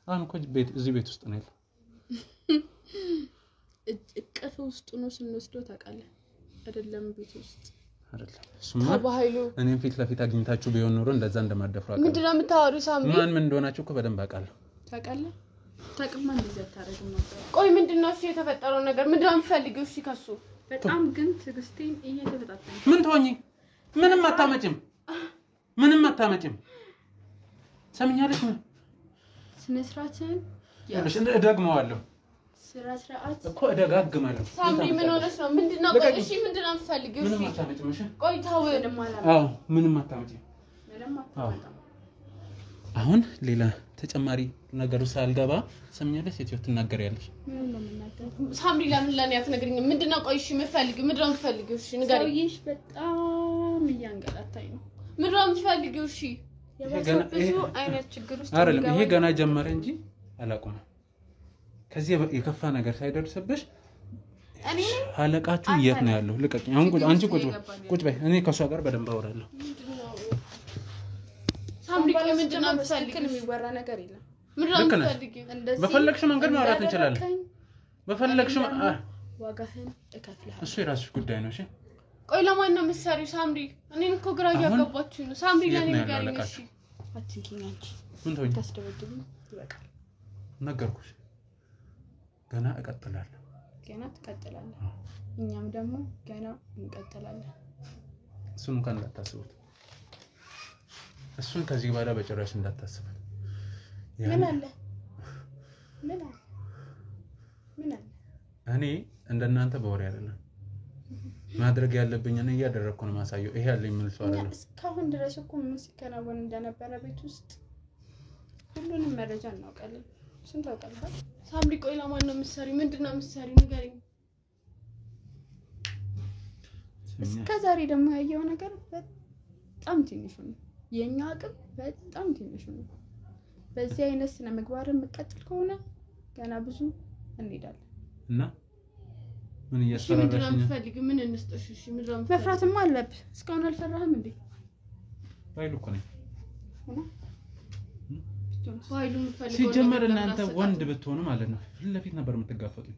አሁን እኮ እዚህ ቤት ውስጥ ነው ያለው እቅፍ ውስጥ ነው ስንወስደው ታውቃለህ አይደለም ቤት ውስጥ አይደለም እሱማ በኃይሉ እኔም ፊት ለፊት አግኝታችሁ ቢሆን ኖሮ እንደዛ እንደማደፍራ አውቃለሁ ምንድነው የምታወሪው ሳምሪ ማን ምን እንደሆናችሁ እኮ በደንብ አውቃለሁ ታውቃለህ ታቅማ እንደዚህ አታረግም ነበር ቆይ ምንድነው እሺ የተፈጠረው ነገር ምንድነው የምትፈልጊው እሺ ከሱ በጣም ግን ትግስቴን እየተፈታተንከኝ ምን ተወኝ ምንም አታመጭም ሰምኛለሽ ምን ስነስራትን ያለሽ ደግመዋለሁ ስርዓት እኮ እደጋግማለሁ ሳምሪ ምን ሆነሽ ነው ምንድነው ቆይ እሺ ምንድነው የምትፈልጊው ምንም አታመጭም እሺ ቆይ ታው ምንም አታመጭም አሁን ሌላ ተጨማሪ ነገሩ ሳልገባ ሰምኛለሽ ሴትዮ ትናገሪያለሽ ምን ነው የምናገረው ሳምሪ ለምን ለኔ አትነግሪኝም ምንድነው ቆይ እሺ የምትፈልጊው ምንድነው የምትፈልጊው እሺ ንገሪኝ ሰውዬሽ በጣም እያንገላታኝ ነው ምንድነው የምትፈልጊው እሺ ብዙ አይነት ችግር ውስጥ አይደለም ይሄ ገና ጀመረ እንጂ አላቆመም ከዚህ የከፋ ነገር ሳይደርስብሽ እኔ አለቃችሁ የት ነው ያለው ልቀቂኝ አሁን አንቺ ቁጭ በይ እኔ ከሷ ጋር በደንብ አወራለሁ ሳምሪ ቆይ ምንድነው የምትፈልጊው የሚወራ ነገር የለም ምንድነው የምትፈልጊው በፈለግሽው መንገድ ማውራት እንችላለን በፈለግሽው ዋጋህን እከፍልሃለሁ እሱ የራስሽ ጉዳይ ነው እሺ ቆይ ለማን ነው የምትሰሪው ሳምሪ እኔን እኮ ግራ እያጋባችኝ ነው ሳምሪ ለኔ ንገሪኝ እሺ አትንኪኝ አንቺ ምን ተወኝ ታስደብድብኝ ይበቃል ነገርኩሽ ገና እቀጥላለሁ ገና ትቀጥላለህ እኛም ደግሞ ገና እንቀጥላለን እሱን እንኳን እንዳታስቡት እሱን ከዚህ በኋላ በጭራሽ እንዳታስቡት ምን አለ እኔ እንደናንተ በወሬ አይደለም ማድረግ ያለብኝ እኔ እያደረኩ ነው ማሳየው ይሄ ያለኝ ምን ሰው አይደለም እስካሁን ድረስ እኮ ምን ሲከናወን እንደነበረ ቤት ውስጥ ሁሉንም መረጃ እናውቃለን ስንት ታውቃለህ ሳምሪ ቆይ ለማን ነው የምትሰሪው ምንድነው የምትሰሪው ንገሪኝ እስከዛሬ ደግሞ ያየው ነገር በጣም ትንሽ ነው የኛ አቅም በጣም ትንሽ ነው በዚህ አይነት ስነ ምግባርን መቀጠል ከሆነ ገና ብዙ እንሄዳለን እና ምን እያሰራራሽ ነው ምን እንስጥሽ እሺ ምንድነው መፍራትም አለብህ እስካሁን አልፈራህም እንዴ ባይሉ እኮ ነው ባይሉ ምፈልገው ሲጀመር እናንተ ወንድ ብትሆኑ ማለት ነው ፊት ለፊት ነበር የምትጋፈጡኝ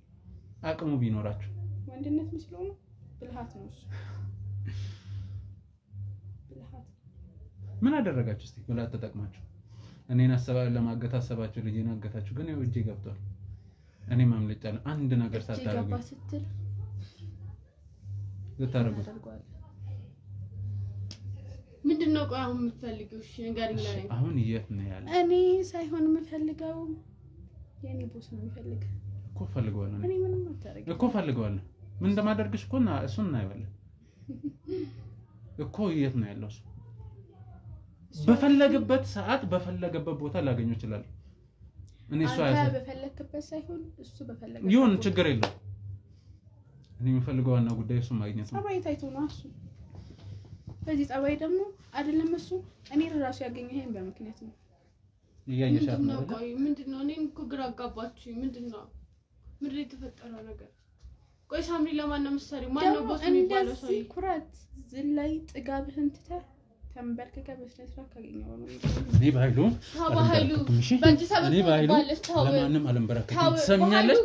አቅሙ ቢኖራችሁ ወንድነት መስሎ ነው ብልሃት ነው እሱ ብልሃት ምን አደረጋችሁ እስቲ ብላ ተጠቅማችሁ እኔን ለማገት አሰባችሁ ልጄን አገታችሁ ግን ያው እጄ ገብቷል እኔ ማምለጫለሁ አንድ ነገር ሳታረጉ ልታረጉ ምንድነው ቆይ አሁን የምትፈልጊው እሺ ንገሪኝ ላይ አሁን የት ነው ያለው እኔ ሳይሆን የምፈልገው የኔ ቦስ ነው የሚፈልግ እኮ ፈልገዋለሁ እኔ ምንም አታረግ እኮ ፈልገዋለሁ ምን እንደማደርግሽ እኮ እሱን እናይዋለን እኮ የት ነው ያለው እሱ በፈለገበት ሰዓት በፈለገበት ቦታ ላገኘው ይችላል እኔ እሱ አንተ በፈለክበት ሳይሆን እሱ በፈለገበት ይሁን ችግር የለውም እኔ የምፈልገው ዋና ጉዳይ እሱ ማግኘት ነው ጸባይ ታይቶ ነው እሱ በዚህ ጸባይ ደግሞ አይደለም እሱ እኔ ራሱ ያገኘኸኝ በምክንያት ነው ይያየሻል ነው ቆይ ምንድነው እኔ እኮ ግራ አጋባችሁ ምንድነው ምንድነው የተፈጠረው ነገር ቆይ ሳምሪ ለማን ነው መሰሪ ማን ነው ቦስ የሚባለው ሰው ኩራት ዝላይ ጥጋብህን ትተህ ተንበርክከ በስነስራ ካገኘው ነው እኔ ባይሉ በእጅ ሰበብ ባለስ ታው ለማንም አልንበረከከም ትሰምኛለሽ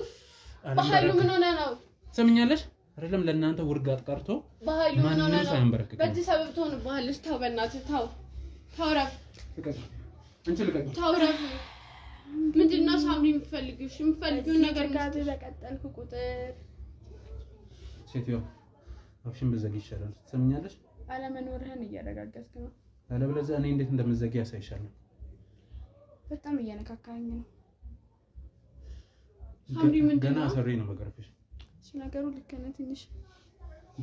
በኃይሉ ምን ሆነ ነው ትሰምኛለሽ አይደለም ለእናንተ ውርጋት ቀርቶ በኃይሉ ምን ሆነ ነው በእጅ ሰበብ ትሆን ባለስ ታው በእናትህ ታው ታውራፍ አንቺ ልቀቂ ታውራፍ ምንድነው ሳምሪ የምትፈልጊው ነገር ጋር በቀጠልኩ ቁጥር ሴትዮ አፍሽን በዘግ ይሻላል ትሰምኛለሽ አለመኖርህን እያረጋገጥክ ነው አለበለዚያ እኔ እንዴት እንደምዘጊ ያሳይሻለሁ በጣም እየነካካኝ ነው ሳምሪ ምንድነው ገና ሰሪ ነው በገርፍሽ እሱ ነገሩ ልክ ነው ትንሽ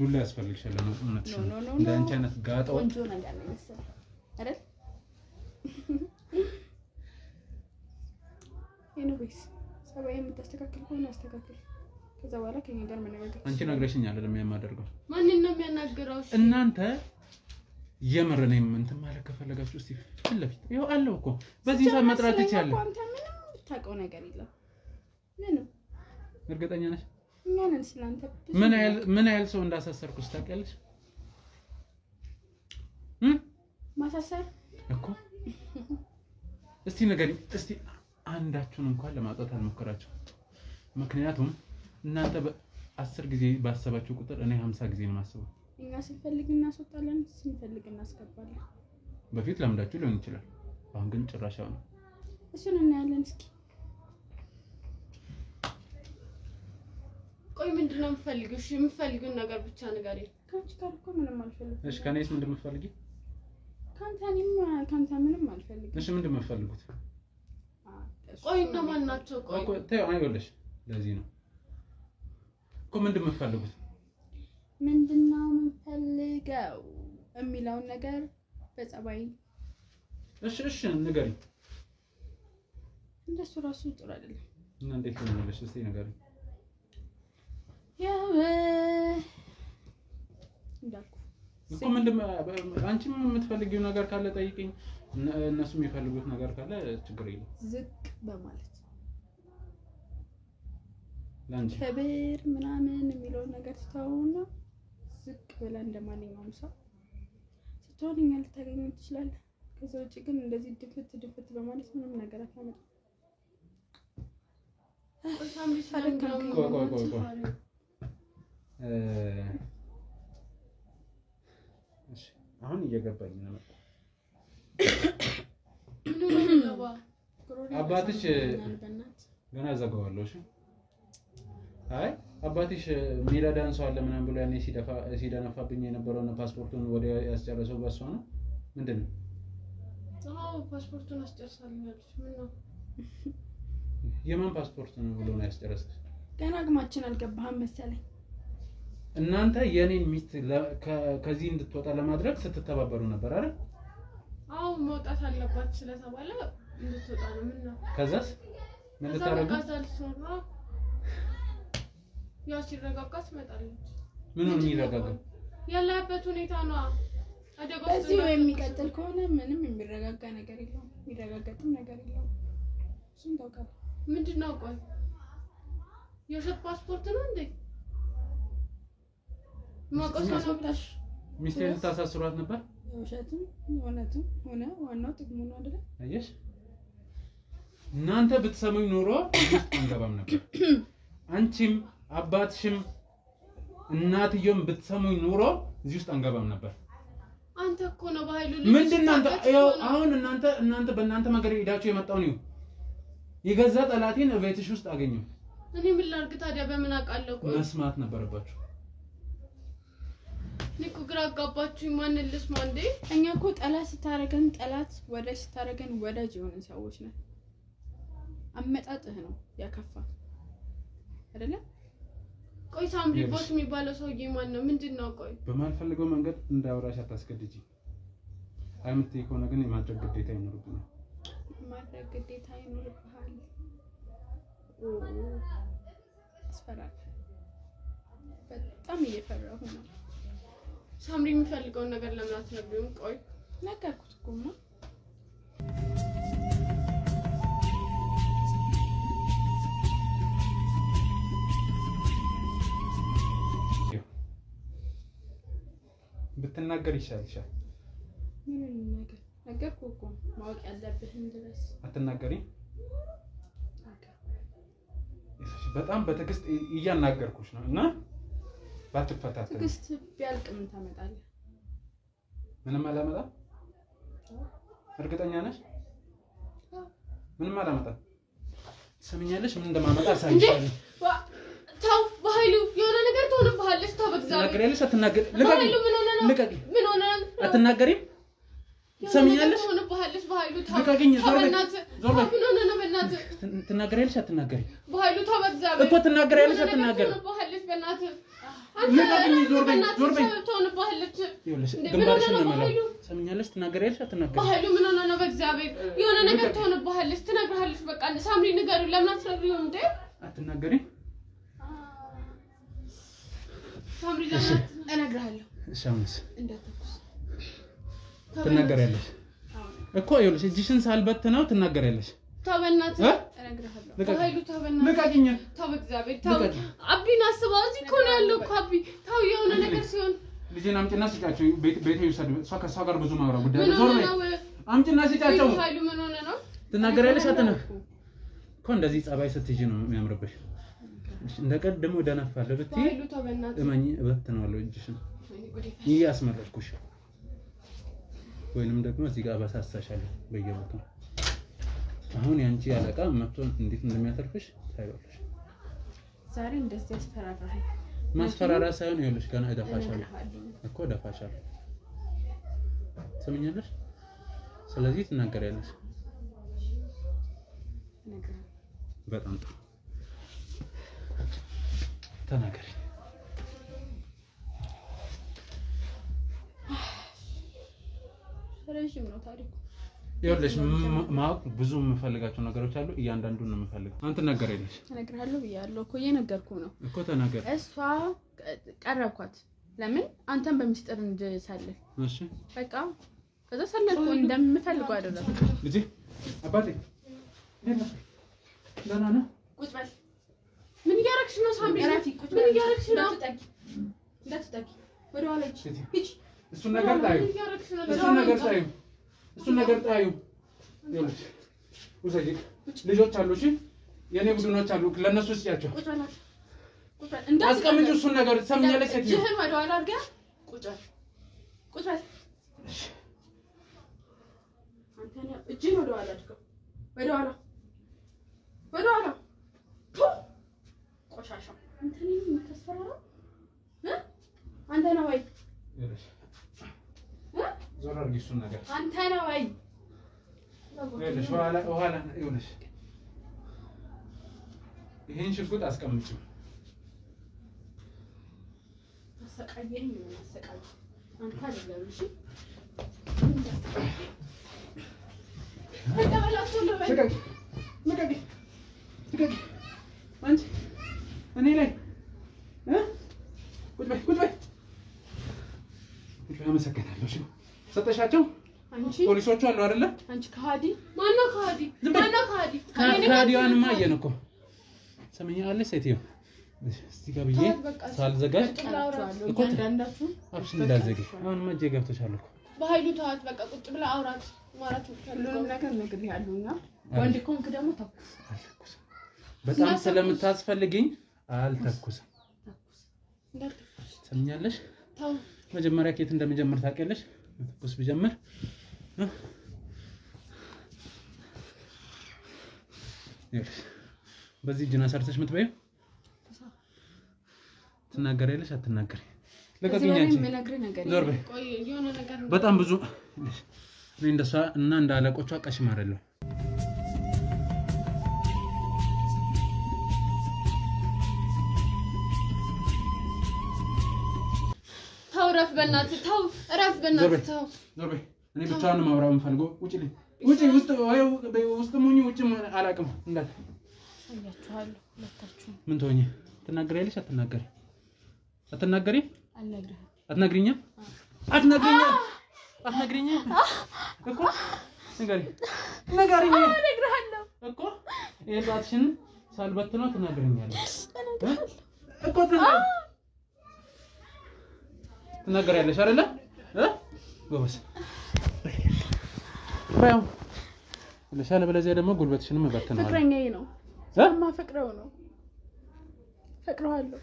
ዱላ ያስፈልግሻል ነው እውነት ነው እንደ አንቺ አይነት ጋጣው ቆንጆ ነገር ነው መሰለኝ አይደል ኤኒዌይስ ሰባይ የምታስተካክል ከሆነ አስተካክል ከዛ በኋላ ከኛ ጋር መነጋገር አንቺ ነግረሽኛል አይደል የሚያማደርገው ማን ነው የሚያናገረው እናንተ የምረነኝ እንትን ማለት ከፈለጋችሁ እስቲ ፊት ለፊት ይኸው አለው እኮ በዚህ ሰዓት መጥራት ይችላል አንተ ምንም ታውቀው ነገር የለም ምንም እርግጠኛ ነሽ እኛ ነን ስላንተ ምን ያህል ሰው እንዳሳሰርኩስ ታውቂያለሽ ማሳሰር እኮ እስቲ ንገሪኝ እስቲ አንዳችሁን እንኳን ለማውጣት አልሞከራችሁ ምክንያቱም እናንተ በ10 ጊዜ ባሰባችሁ ቁጥር እኔ 50 ጊዜ ነው ማስበው እኛ ስንፈልግ እናስወጣለን ስንፈልግ እናስገባለን በፊት ለምዳችሁ ሊሆን ይችላል አሁን ግን ጭራሻው ነው እሱን እናያለን እስኪ ቆይ ምንድነው የምትፈልጊው እሺ የምትፈልጊው ነገር ብቻ ንገሪኝ ካንቺ ጋር እኮ ምንም አልፈልግም እሺ ከኔስ ምንድነው የምትፈልጊው ካንተ ምንም አልፈልግም እሺ ምንድነው የምትፈልጉት ቆይ እና ማን ናቸው ቆይ እኮ ተይው አይወለሽ ለዚህ ነው እኮ ምንድነው የምትፈልጉት ምንድነው የምንፈልገው የሚለው ነገር በጸባይ እሺ ንገሪኝ እንደሱ ራሱ ጥሩ አይደለም እና እንዴት ነው ያለሽ እስቲ ንገሪኝ ያው እንዳልኩ እኮ ምንድነው አንቺም የምትፈልጊው ነገር ካለ ጠይቂኝ እነሱ የሚፈልጉት ነገር ካለ ችግር የለም ዝቅ በማለት ላንቺ ከብር ምናምን የሚለው ነገር ተውና ዝቅ ብለን እንደማንኛውም ሰው ስትሆንኛ ልታገኘው ትችላለህ ከዛ ውጪ ግን እንደዚህ ድፍት በማለት ምንም ነገር አታመጣም ሳምሪ ቆይ እሺ አሁን እየገባኝ ነው አባትሽ ገና ዘጋዋለሁ እሺ አይ አባትሽ ሚራዳን ሰው አለ ምናምን ብሎ ያኔ ሲደነፋብኝ የነበረውን ፓስፖርቱን ወደ ያስጨረሰው በሷ ነው ምንድነው ፓስፖርቱን አስጨርሳለች ምን ነው የማን ፓስፖርት ነው ብሎ ነው ያስጨረሰው ገና አቅማችን አልገባህም መሰለኝ እናንተ የኔን ሚስት ከዚህ እንድትወጣ ለማድረግ ስትተባበሩ ነበር አይደል አው መውጣት አለባት ስለተባለ እንድትወጣ ነው ምን ነው ከዛስ ምን ልታረጉ ያው ሲረጋጋ ትመጣለች ምን ነው የሚረጋጋው ያለበት ሁኔታ ነው አደጋው በዚህ የሚቀጥል ከሆነ ምንም የሚረጋጋ ነገር የለውም የሚረጋጋትም ነገር የለውም እሱን ታውቃለህ ምንድነው ቆይ የውሸት ፓስፖርት ነው እንዴ ማቆሳታሽ ሚስቴን ታሳስሯት ነበር ውሸትም እውነትም ሆነ ዋናው ጥቅሙ ነው አይደል አየሽ እናንተ ብትሰሙኝ ኖሮ አንገባም ነበር አንቺም አባትሽም እናትየውም ብትሰሙኝ ኖሮ እዚህ ውስጥ አንገባም ነበር አንተ እኮ ነው በኃይሉ ምንድነው አንተ አሁን እናንተ በእናንተ መንገድ ሄዳችሁ የመጣው ነው የገዛ ጠላቴን ቤትሽ ውስጥ አገኘው እኔ ምን ላድርግ ታዲያ በምን አውቃለሁ ቆይ መስማት ነበረባችሁ ንኩ ግራ አጋባችሁ ማን ልስማ እንዴ እኛ እኮ ጠላት ስታረገን ጠላት ወዳጅ ስታረገን ወዳጅ የሆነ ሰዎች ነን አመጣጥህ ነው ያከፋ አይደለ ቆይ ሳምሪ ቦስ የሚባለው ሰውዬ ማን ነው ምንድነው ቆይ በማልፈልገው መንገድ እንዳወራሽ አታስገድጂ አይምትይ ከሆነ ግን የማድረግ ግዴታ ይኖርብኛል ማድረግ ግዴታ ይኖርብሃል አስፈራል በጣም እየፈራሁ ነው ሳምሪ የሚፈልገው ነገር ለምን አትነግሪውም ቆይ ነገርኩት እኮማ ብትናገር ይሻልሻል ምን ነገር ነገርኩህ እኮ ማወቅ ያለብህን ድረስ አትናገሪ በጣም በትዕግስት እያናገርኩሽ ነው እና ባትፈታተኝ ትዕግስት ቢያልቅ ምን ታመጣለህ ምንም አላመጣም እርግጠኛ ነሽ ምንም አላመጣም ሰምኛለሽ ምን እንደማመጣ አሳይሻለሁ ታው በኃይሉ የሆነ ነገር ትሆንብሃለች ታው በእግዚአብሔር ትናገሪያለሽ አትናገሪ ልቀቂ ምን ሆነ አትናገሪም ሰምኛለሽ ትሆንብሃለች በኃይሉ ታው ልቀቂኝ ዞር በይ ምን ሆነ ነው በእናትህ ትናገሪያለሽ አትናገሪ በኃይሉ ታው በእግዚአብሔር እኮ ትናገሪያለሽ አትናገሪ ትሆንብሃለች በእናትህ ልቀቂኝ ዞር በይ ትሆንብሃለች ይኸውልሽ ግንባርሽን ነው የምለው ሰምኛለሽ ትናገሪያለሽ አትናገሪ በኃይሉ ምን ሆነ ነው በእግዚአብሔር የሆነ ነገር ትሆንብሃለች ትነግርሃለች በቃ ሳምሪ ንገሪው ለምን አትነግሪውም እንዴ አትናገሪ ሳምሪ ለምን እነግርሃለሁ እሺ አሁንስ እንዳትኩስ ትናገሪያለሽ እኮ ይኸውልሽ እጅሽን ሳልበትነው ትናገሪያለሽ ታበናት እነግርሃለሁ በኃይሉ ታበናት ልቀቂኝ ታው በእግዚአብሔር ታው አቢን አስበው እዚህ እኮ ነው ያለው እኮ አቢ ታው የሆነ ነገር ሲሆን ልጄን አምጪና ስጫቸው ቤቴ ይውሰድ እሷ ከእሷ ጋር ብዙ ማውራት ጉዳይ ነው ዞር በይ አምጪና ስጫቸው በኃይሉ ምን ሆነ ነው ትናገሪያለሽ አትናገሪ እኮ እንደዚህ ጸባይ ስትይጂ ነው የሚያምርብሽ እንደቀደሙ ደናፋለ ብትይ በኃይሉ ታበናት እማኝ እበትነዋለሁ እጅሽን እያስመረጥኩሽ ወይንም ደግሞ እዚህ ጋር ባሳሳሻለሁ በየቦታው አሁን ያንቺ ያለቃ መጥቶ እንዴት እንደሚያተርፍሽ ታይዋለሽ ዛሬ እንደዚህ ያስፈራራኝ ማስፈራራ ሳይሆን ይኸውልሽ ገና እደፋሻለሁ እኮ እደፋሻለሁ ሰምኛለሽ ስለዚህ ትናገሪያለሽ በጣም ጥሩ ተናገሪ ረጅም ነው ታሪኩ ይኸውልሽ ማወቅ ብዙ የምፈልጋቸው ነገሮች አሉ እያንዳንዱን ነው የምፈልገው አንተ ተናገሪያለሽ እነግርሃለሁ ብያለሁ እኮ እየነገርኩህ ነው እኮ ተናገሪ እሷ ቀረብኳት ለምን አንተን በሚስጥር እንድሳለህ እሺ በቃ ከዛ ሰለልኩ እንደምፈልገው አደረኩ ልጄ አባቴ ደህና ነህ ቁጭ በል ምን እያደረግሽ ነው ሳምሪ ምን እያደረግሽ ነው እንዳትጠቂ ወደ ኋላ ሂጂ እሱን ነገር ታዩ እሱን ነገር ታዩ ይኸውልሽ ውሰጂ ልጆች አሉ እሺ የኔ ቡድኖች አሉ ለነሱ እስያቸው ቁጭ በል አስቀምጪ እሱን ነገር ሰምኛለሽ ሴት ይሄን ወደ ኋላ አድርገህ ቁጭ በል እሺ አንተ ነው እጅን ወደ ኋላ አድርገው ወደ ኋላ ቆሻሻ አንተ ነህ የምታስፈራራው አንተ ነው ወይ ዞር አድርጊ እሱን ነገር አንተ ነው ወይ ይኸውልሽ ኋላ ይኸውልሽ ይሄን ሽጉጥ አስቀምጪው አሰቃየኝ ነው አሰቃየኝ አንተ አይደለም እሺ ልቀቂ አንቺ እኔ ላይ ቁጭ በይ አመሰግናለሁ። እሺ ሰጠሻቸው? አንቺ ፖሊሶቹ አሉ አይደለ? አንቺ ከሃዲ ማነው ከሃዲ? ከሃዲዋንማ አየን እኮ ሰምኛለሽ ሴትዮ እስቲ ጋር ብዬ ሳልዘጋጅ እኮ አንዳንዳችሁ አብሽ እንዳዘጊ አሁን መጄ ገብቶሻል እኮ በኃይሉ ተዋት በቃ ቁጭ ብላ አውራት ማራት ሁሉንም ነገር ነግሬሃለሁና ወንድ ኮንክ ደግሞ ተኩስ በጣም ስለምታስፈልጊኝ አልተኩስም ሰምኛለሽ ታው መጀመሪያ ከየት እንደምጀምር ታውቂያለሽ ተኩስ ብጀምር በዚህ ጅና ሰርተሽ ምትበይው ትናገሪያለሽ አትናገሪ ለቀቂኝ አንቺ ዞር በይ ቆይ የሆነ ነገር በጣም ብዙ እኔ እንደሷ እና እንዳለቆቿ ቀሽም አይደለም ታው ረፍ በእናትህ ታው ረፍ በእናትህ ታው ዞር በይ እኔ ብቻዋን ማውራው እንፈልገው ውጪልኝ ውጪ ውስጥ ሙኝ ውጪ አላቅም እንዳት አያችኋለሁ ሁለታችሁ ምን ትሆኚ ትናገሪያለሽ አትናገሪ አትናገሪ አልነግርህም አትነግሪኛ አትነግሪኛ እኮ ንገሪ እነግርሃለሁ እኮ የዛትሽን ሳልበትነው ትናገሪኛለሽ እኮ ትናገሪያለሽ አይደለ ጎበስ ባው ለሻለ በለዚያ ደግሞ ጉልበትሽንም መበተናለሁ ፍቅረኛዬ ነው ማፈቅረው ነው ፈቅረዋለሁ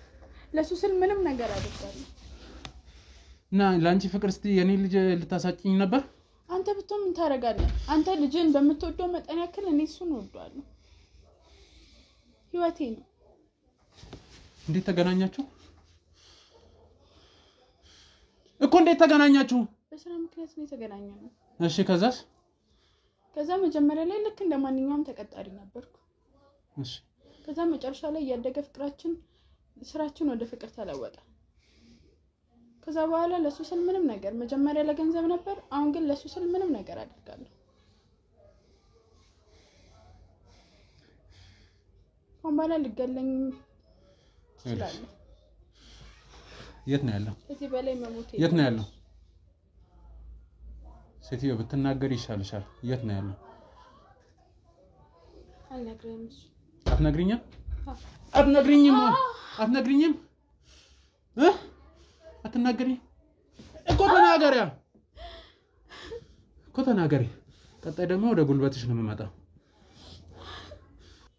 ለሱ ስል ምንም ነገር አድርጋለሁ እና ላንቺ ፍቅር እስቲ የኔ ልጅ ልታሳጭኝ ነበር አንተ ብትሆን ምን ታረጋለህ አንተ ልጅን በመትወደው መጠን ያክል እኔ እሱን እወደዋለሁ ህይወቴ ነው እንዴት ተገናኛችሁ እኮ እንዴት ተገናኛችሁ በስራ ምክንያት ነው የተገናኘነው እሺ ከዛ መጀመሪያ ላይ ልክ እንደማንኛውም ተቀጣሪ ነበርኩ እሺ ከዛ መጨረሻ ላይ ያደገ ፍቅራችን ስራችን ወደ ፍቅር ተለወጠ ከዛ በኋላ ለሱ ስል ምንም ነገር መጀመሪያ ለገንዘብ ነበር አሁን ግን ለሱ ስል ምንም ነገር አድርጋለሁ ወንባላ ልገለኝ ይችላል የት ነው ያለው እዚህ በላይ መሞት የት ነው ያለው ሴትዮ ብትናገር ይሻልሻል የት ነው ያለው አልነግርህም አትነግሪኝም አትናገሪ እኮ ተናገሪ ቀጣይ ደግሞ ወደ ጉልበትሽ ነው የምመጣው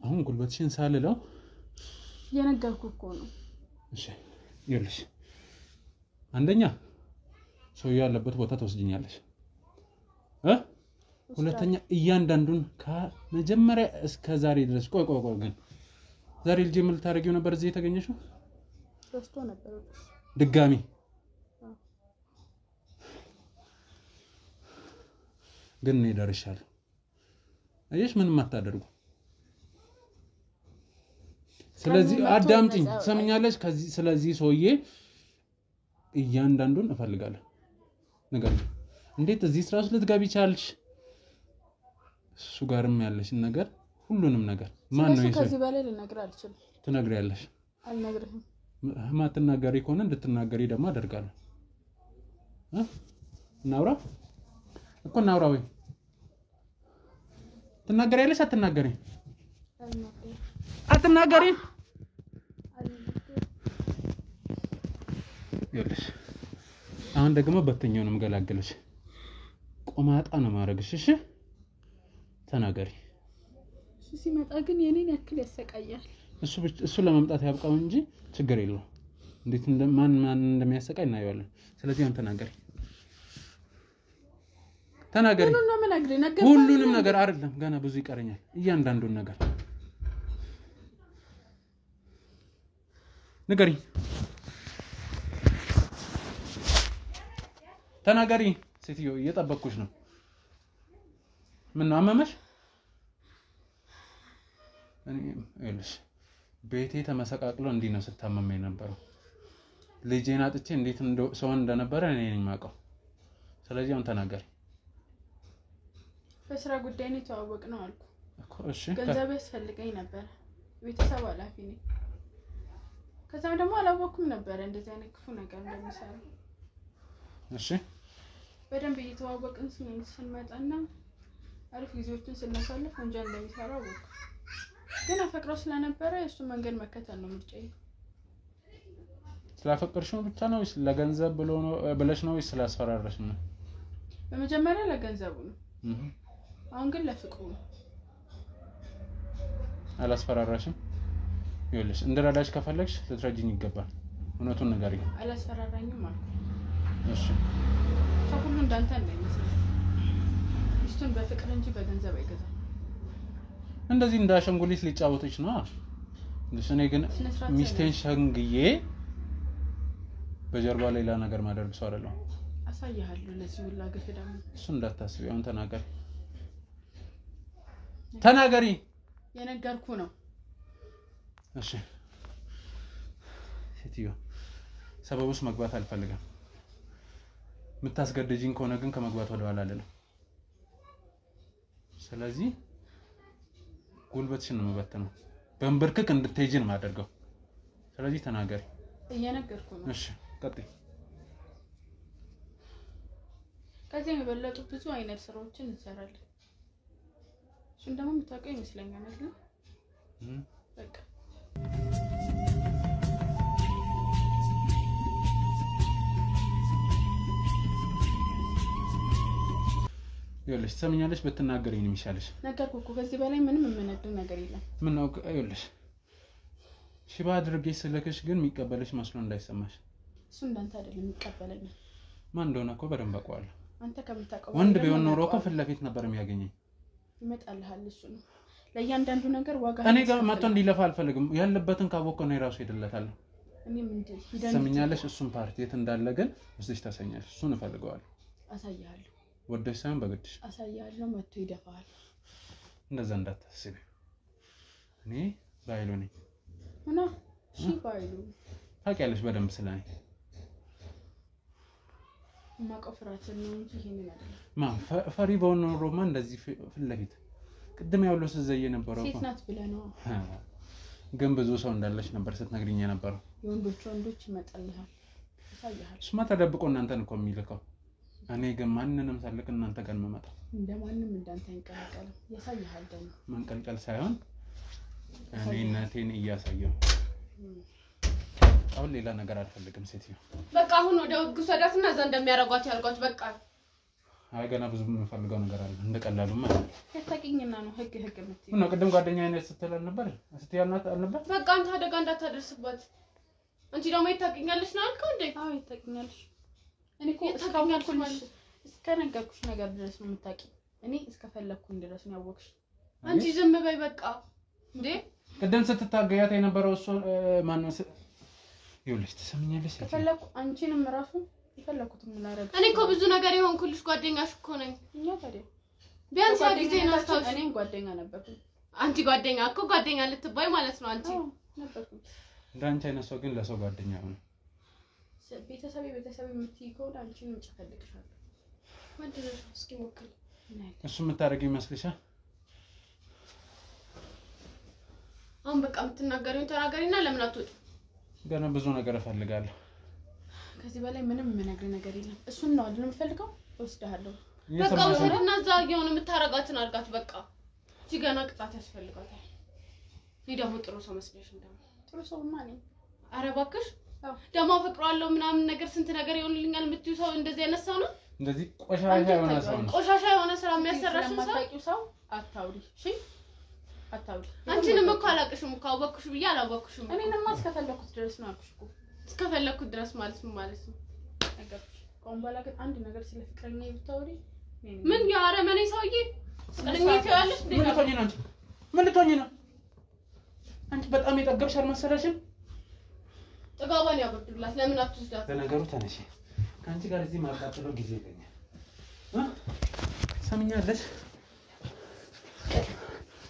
አሁን ጉልበትሽን ሳልለው የነገርኩህ እኮ ነው እሺ ይኸውልሽ አንደኛ ሰው ያለበት ቦታ ተወስጂኛለሽ ሁለተኛ እያንዳንዱን ከመጀመሪያ እስከ ዛሬ ድረስ ቆይ ግን ዛሬ ልጅ ምን ልታረጊው ነበር እዚህ የተገኘሽው ተስቶ ነበር ድጋሚ ግን ነው ደርሻል አይሽ ምንም አታደርጉ ስለዚህ አዳምጪኝ ሰምኛለሽ ከዚህ ስለዚህ ሰውዬ እያንዳንዱን እፈልጋለሁ ነገር እንዴት እዚህ ስራስ ልትገቢ ቻልሽ እሱ ጋርም ያለሽን ነገር ሁሉንም ነገር ማን ነው ይሰ ከዚህ በላይ ልነግር አልችልም ትነግሪያለሽ አልነግርህም ማትናገሪ ከሆነ እንድትናገሪ ደግሞ አደርጋለሁ ናውራ እኮ ናውራ ወይ ትናገሪያለሽ አትናገሪ ይኸውልሽ አሁን ደግሞ በተኛውንም ገላገለሽ ቆማጣ ነው ማረግሽ እሺ ተናገሪ እሱ ሲመጣ ግን የኔን ያክል ያሰቃያል እሱ ለማምጣት ያብቃው እንጂ ችግር የለው እንዴት ማን እንደሚያሰቃይ እናየዋለን ስለዚህ አሁን ተናገሪ ሁሉንም ነገር አይደለም ገና ብዙ ይቀርኛል እያንዳንዱን ነገር ንገሪ ተናገሪ ሴትዮ እየጠበቅኩሽ ነው ምን ነው አመመሽ እኔ እልሽ ቤቴ ተመሰቃቅሎ እንዲህ ነው ስታመመኝ ነበረው ልጄን አጥቼ እንዴት ሰው እንደነበረ እኔ ነኝ ማቀው ስለዚህ አሁን ተናገሪ በስራ ጉዳይ ነው ተዋወቅነው አልኩ እኮ እሺ ገንዘብ ያስፈልገኝ ነበር ቤተሰብ ኃላፊ ነኝ ከዛም ደግሞ አላወኩም ነበር እንደዚህ አይነት ክፉ ነገር እንደሚሰራ እሺ በደንብ እየተዋወቅን ስንመጣና አሪፍ ጊዜዎችን ስናሳልፍ ወንጀል እንደሚሰራ ወቅ ግን አፈቅረው ስለነበረ እሱ መንገድ መከተል ነው ምርጫዬ። ስላፈቅርሽው ብቻ ነው ወይስ ለገንዘብ ብሎ ነው ብለሽ ነው ወይስ ስላስፈራራሽ ነው? በመጀመሪያ ለገንዘቡ ነው። አሁን ግን ለፍቅሩ ነው። አላስፈራራሽም? ይኸውልሽ እንደራዳሽ ከፈለግሽ ልትረጂኝ ይገባል። እውነቱን ንገሪኝ። አላስፈራራኝም ማለት እሺ ሁሉ እንዳንተ እንዳይመስል ሚስቱን በፍቅር እንጂ በገንዘብ አይገዛም። እንደዚህ እንዳሸንጉሊት ሊጫወተች ነው። እኔ ግን ሚስቴን ሸንግዬ በጀርባ ሌላ ነገር ማድረግ ሰው አይደለም። አሳያለሁ ለዚህ ሁላ ገፍ ደግሞ እሱ እንዳታስቢ። አሁን ተናገሪ የነገርኩ ነው። እሺ ሴትዮ ሰበቡስ መግባት አልፈልግም። ምታስገድጂኝ ከሆነ ግን ከመግባት ወደ ኋላ አልልም። ስለዚህ ጉልበትሽን ነው መበተነው። በእንብርክክ እንድትሄጂ ነው ማደርገው። ስለዚህ ተናገሪ። እየነገርኩ ነው። እሺ ቀጥይ። ከዚህ የበለጡ ብዙ አይነት ስራዎችን እንሰራለን። እሱን ደግሞ የምታውቀው ይመስለኛል አይደል? በቃ ይኸውልሽ ትሰሚኛለሽ? ብትናገሪኝ ነው የሚሻልሽ። ነገርኩ እኮ ከዚህ በላይ ምንም የምነግር ነገር የለም። ምን ነው ይኸውልሽ ሽባ አድርጌ ስለከሽ ግን የሚቀበልሽ መስሎ እንዳይሰማሽ። እሱ እንዳንተ አይደለም የሚቀበለኝ። ማን እንደሆነ እኮ በደንብ አውቀዋለሁ። አንተ ከምታውቀው ወንድ ቢሆን ኖሮ እኮ ፊት ለፊት ነበር የሚያገኘኝ። ይመጣልሃል እሱ ነው። ለእያንዳንዱ ነገር ዋጋ እኔ ጋር መጥቶ እንዲለፋ አልፈልግም። ያለበትን ካወቀው ነው የራሱ ሄደለታል። እኔ ምንድን ትሰሚኛለሽ? እሱን ፓርቲ የት እንዳለ ግን ወስደሽ ታሳኛለሽ። እሱን እፈልገዋለሁ። አሳያለሁ። ወደሽ ሳይሆን በግድሽ አሳያለሁ። መጥቶ ይደፋል። እንደዛ እንዳታስቢ። እኔ ባይሉ ነኝ እና እሺ ባይሉ ታውቂያለሽ በደንብ ስለኔ። ማቀው ፍራትን ነው እንጂ ይሄንን አይደለም። ማን ፈሪ በሆነ ኖሮማ እንደዚህ ፊት ለፊት ቅድም ያውለው ስዘየ ነበረው ሴት ናት ብለህ ነው። ግን ብዙ ሰው እንዳለሽ ነበር ስትነግሪኝ የነበረው። ወንዶች ይመጣልሃል። አሳያለሁ። እሱማ ተደብቆ እናንተን እኮ የሚልከው። እኔ ግን ማንንም ሳልክ እናንተ ጋር መመጣ እንደማንም እንዳንተ አይንቀልቀልም። ያሳያል ደግሞ መንቀልቀል ሳይሆን እኔነቴን እያሳየው። አሁን ሌላ ነገር አልፈልግም ሴትዮ። በቃ አሁን ወደ ህግ ሰዳትና እዛ እንደሚያረጋት ያርጋት በቃ። አይ ገና ብዙ የምፈልገው ነገር አለ። እንደቀላሉም ማለት ያታቂኝና ነው ህግ የምትይ ነው። ቅድም ጓደኛ አይነት ስትል ነበር ስትያናት አልነበር? በቃ አንተ አደጋ እንዳታደርስበት። አንቺ ደግሞ ይታቂኛለሽ ነው አልከው እንዴ? አዎ ይታቂኛለሽ። እኔ እኮ እስከነገርኩሽ ነገር ድረስ ነው የምታቂ። እኔ እስከፈለኩኝ ድረስ ነው ያወቅሽ። አንቺ ዝም በይ በቃ። እንዴ ቅድም ስትታገያት የነበረው እሱ ማን ነው? ይኸውልሽ ትሰሚኛለሽ? ከፈለኩ አንቺንም ራሱ የፈለኩትን ላረግ። እኔ እኮ ብዙ ነገር የሆንኩልሽ ጓደኛሽ እኮ ነኝ። እኛ ታዲያ ቢያንስ ጊዜና አስታውሽ። እኔም ጓደኛ ነበርኩ። አንቺ ጓደኛ እኮ ጓደኛ ልትባይ ማለት ነው አንቺ። ነበርኩ። እንዳንቺ አይነት ሰው ግን ለሰው ጓደኛ ሆነ። ቤተሰብ የምትይ ከሆነ አንቺንም ጨፈልቅሻለሁ። ወንድነሽ እስኪ ሞክል። እሱ የምታደርጊው ይመስልሻል? አሁን በቃ የምትናገሪውን ተናገሪና ለምን አትወጪ? ገና ብዙ ነገር እፈልጋለሁ። ከዚህ በላይ ምንም የምነግርህ ነገር የለም። እሱን ነው አይደል የምፈልገው? እወስድሃለሁ። በቃ ወሰድና እዛ የሆነ የምታረጋትን አድርጋት በቃ። እቺ ገና ቅጣት ያስፈልጋታል። ይሄ ደግሞ ጥሩ ሰው መስለሽ እንደው ጥሩ ሰውማ ነኝ። ኧረ እባክሽ ደግሞ አፈቅረዋለሁ ምናምን ነገር ስንት ነገር ይሆንልኛል የምትይው ሰው እንደዚህ አይነት ሰው ነው? እንደዚህ ቆሻሻ የሆነ ሰው ነው። ቆሻሻ የሆነ ስራ የሚያሰራሽ ሰው ማታውቂው ሰው አታውሪ። እሺ አታውሪ። አንቺንም እኮ አላቅሽም እኮ አወቅኩሽ ብዬ አላወቅኩሽም። እኔንማ እስከፈለኩት ድረስ ነው አልኩሽ እኮ። እስከፈለኩት ድረስ ማለት ምን ማለት ነው? ነገርኩሽ። ከአሁን በኋላ ግን አንድ ነገር ስለ ፍቅረኛ ብታወሪ ምን ያረመኔ ሰውዬ ፍቅረኛ ትያለሽ? ምን ልትሆኚ ነው አንቺ? ምን ልትሆኚ ነው አንቺ? በጣም የጠገብሽ አልመሰለሽም? ጥጋባን ያበርዱላት። ለምን አትወስዳት? ለነገሩ ተነሺ። ከአንቺ ጋር እዚህ ማጣጥለው ጊዜ ይገኛል። ሰምኛለሽ?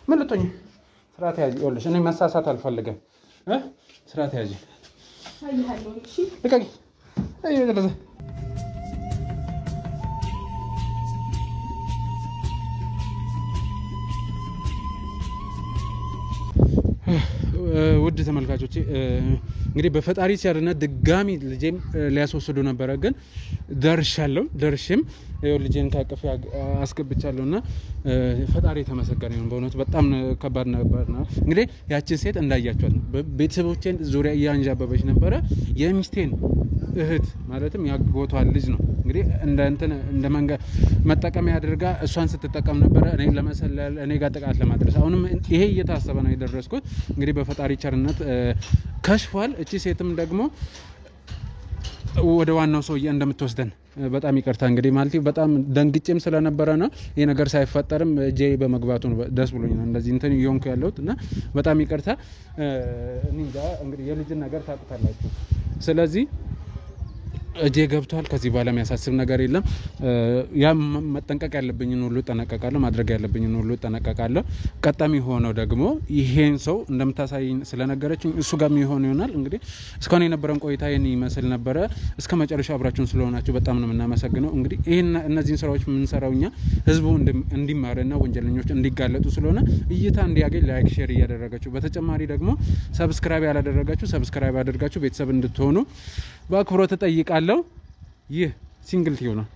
ምን ልትሆኚ? ስርዓት ያዢ። ይኸውልሽ እኔ መሳሳት አልፈልግም። ስርዓት ያዢ። አይሃለሁ። እሺ ልቀቂ። አይ ወደዛ ውድ ተመልካቾቼ እንግዲህ በፈጣሪ ቸርነት ድጋሚ ልጄም ሊያስወስዱ ነበረ ግን ደርሽም ልጄን ካቀፍ አስገብቻለሁና ፈጣሪ ተመሰገነ ይሁን በእውነት በጣም ከባድ ነበር ነው እንግዲህ ያቺን ሴት እንዳያችኋት ቤተሰቦቼን ዙሪያ እያንጃበበች ነበረ የሚስቴን እህት ማለትም ያጎቷል ልጅ ነው እንግዲህ እንደ መንገድ መጠቀሚያ አድርጋ እሷን ስትጠቀም ነበር እኔ ለመሰለል እኔ ጋር ጥቃት ለማድረስ አሁንም ይሄ እየታሰበ ነው የደረስኩት እንግዲህ በፈጣሪ ቸርነት ከሽፏል እቺ ሴትም ደግሞ ወደ ዋናው ሰውዬ እንደምትወስደን በጣም ይቅርታ እንግዲህ ማለት በጣም ደንግጬም ስለነበረ ነው ይሄ ነገር ሳይፈጠርም ጄ በመግባቱ ደስ ብሎኝ ነው እንደዚህ እንትን ይሆንኩ ያለሁት እና በጣም ይቅርታ እንጃ እንግዲህ የልጅን ነገር ታውቁታላችሁ ስለዚህ እጄ ገብቷል ከዚህ በኋላ የሚያሳስብ ነገር የለም ያ መጠንቀቅ ያለብኝን ሁሉ ተጠነቀቃለሁ ማድረግ ያለብኝን ሁሉ ተጠነቀቃለሁ ቀጣሚ ሆኖ ደግሞ ይሄን ሰው እንደምታሳይኝ ስለነገረችኝ እሱ ጋር የሚሆን ይሆናል እንግዲህ እስካሁን የነበረን ቆይታ ይሄን ይመስል ነበር እስከ መጨረሻው አብራችሁን ስለሆናችሁ በጣም ነው የምናመሰግነው እንግዲህ እነዚህን ስራዎች የምንሰራውኛ ህዝቡ እንዲማርና ወንጀለኞች እንዲጋለጡ ስለሆነ እይታ እንዲያገኝ ላይክ ሼር እያደረጋችሁ በተጨማሪ ደግሞ ሰብስክራይብ ያላደረጋችሁ ሰብስክራይብ አድርጋችሁ ቤተሰብ እንድትሆኑ በአክብሮት ተጠይቃለሁ ይህ ሲንግል ቲዩ ነው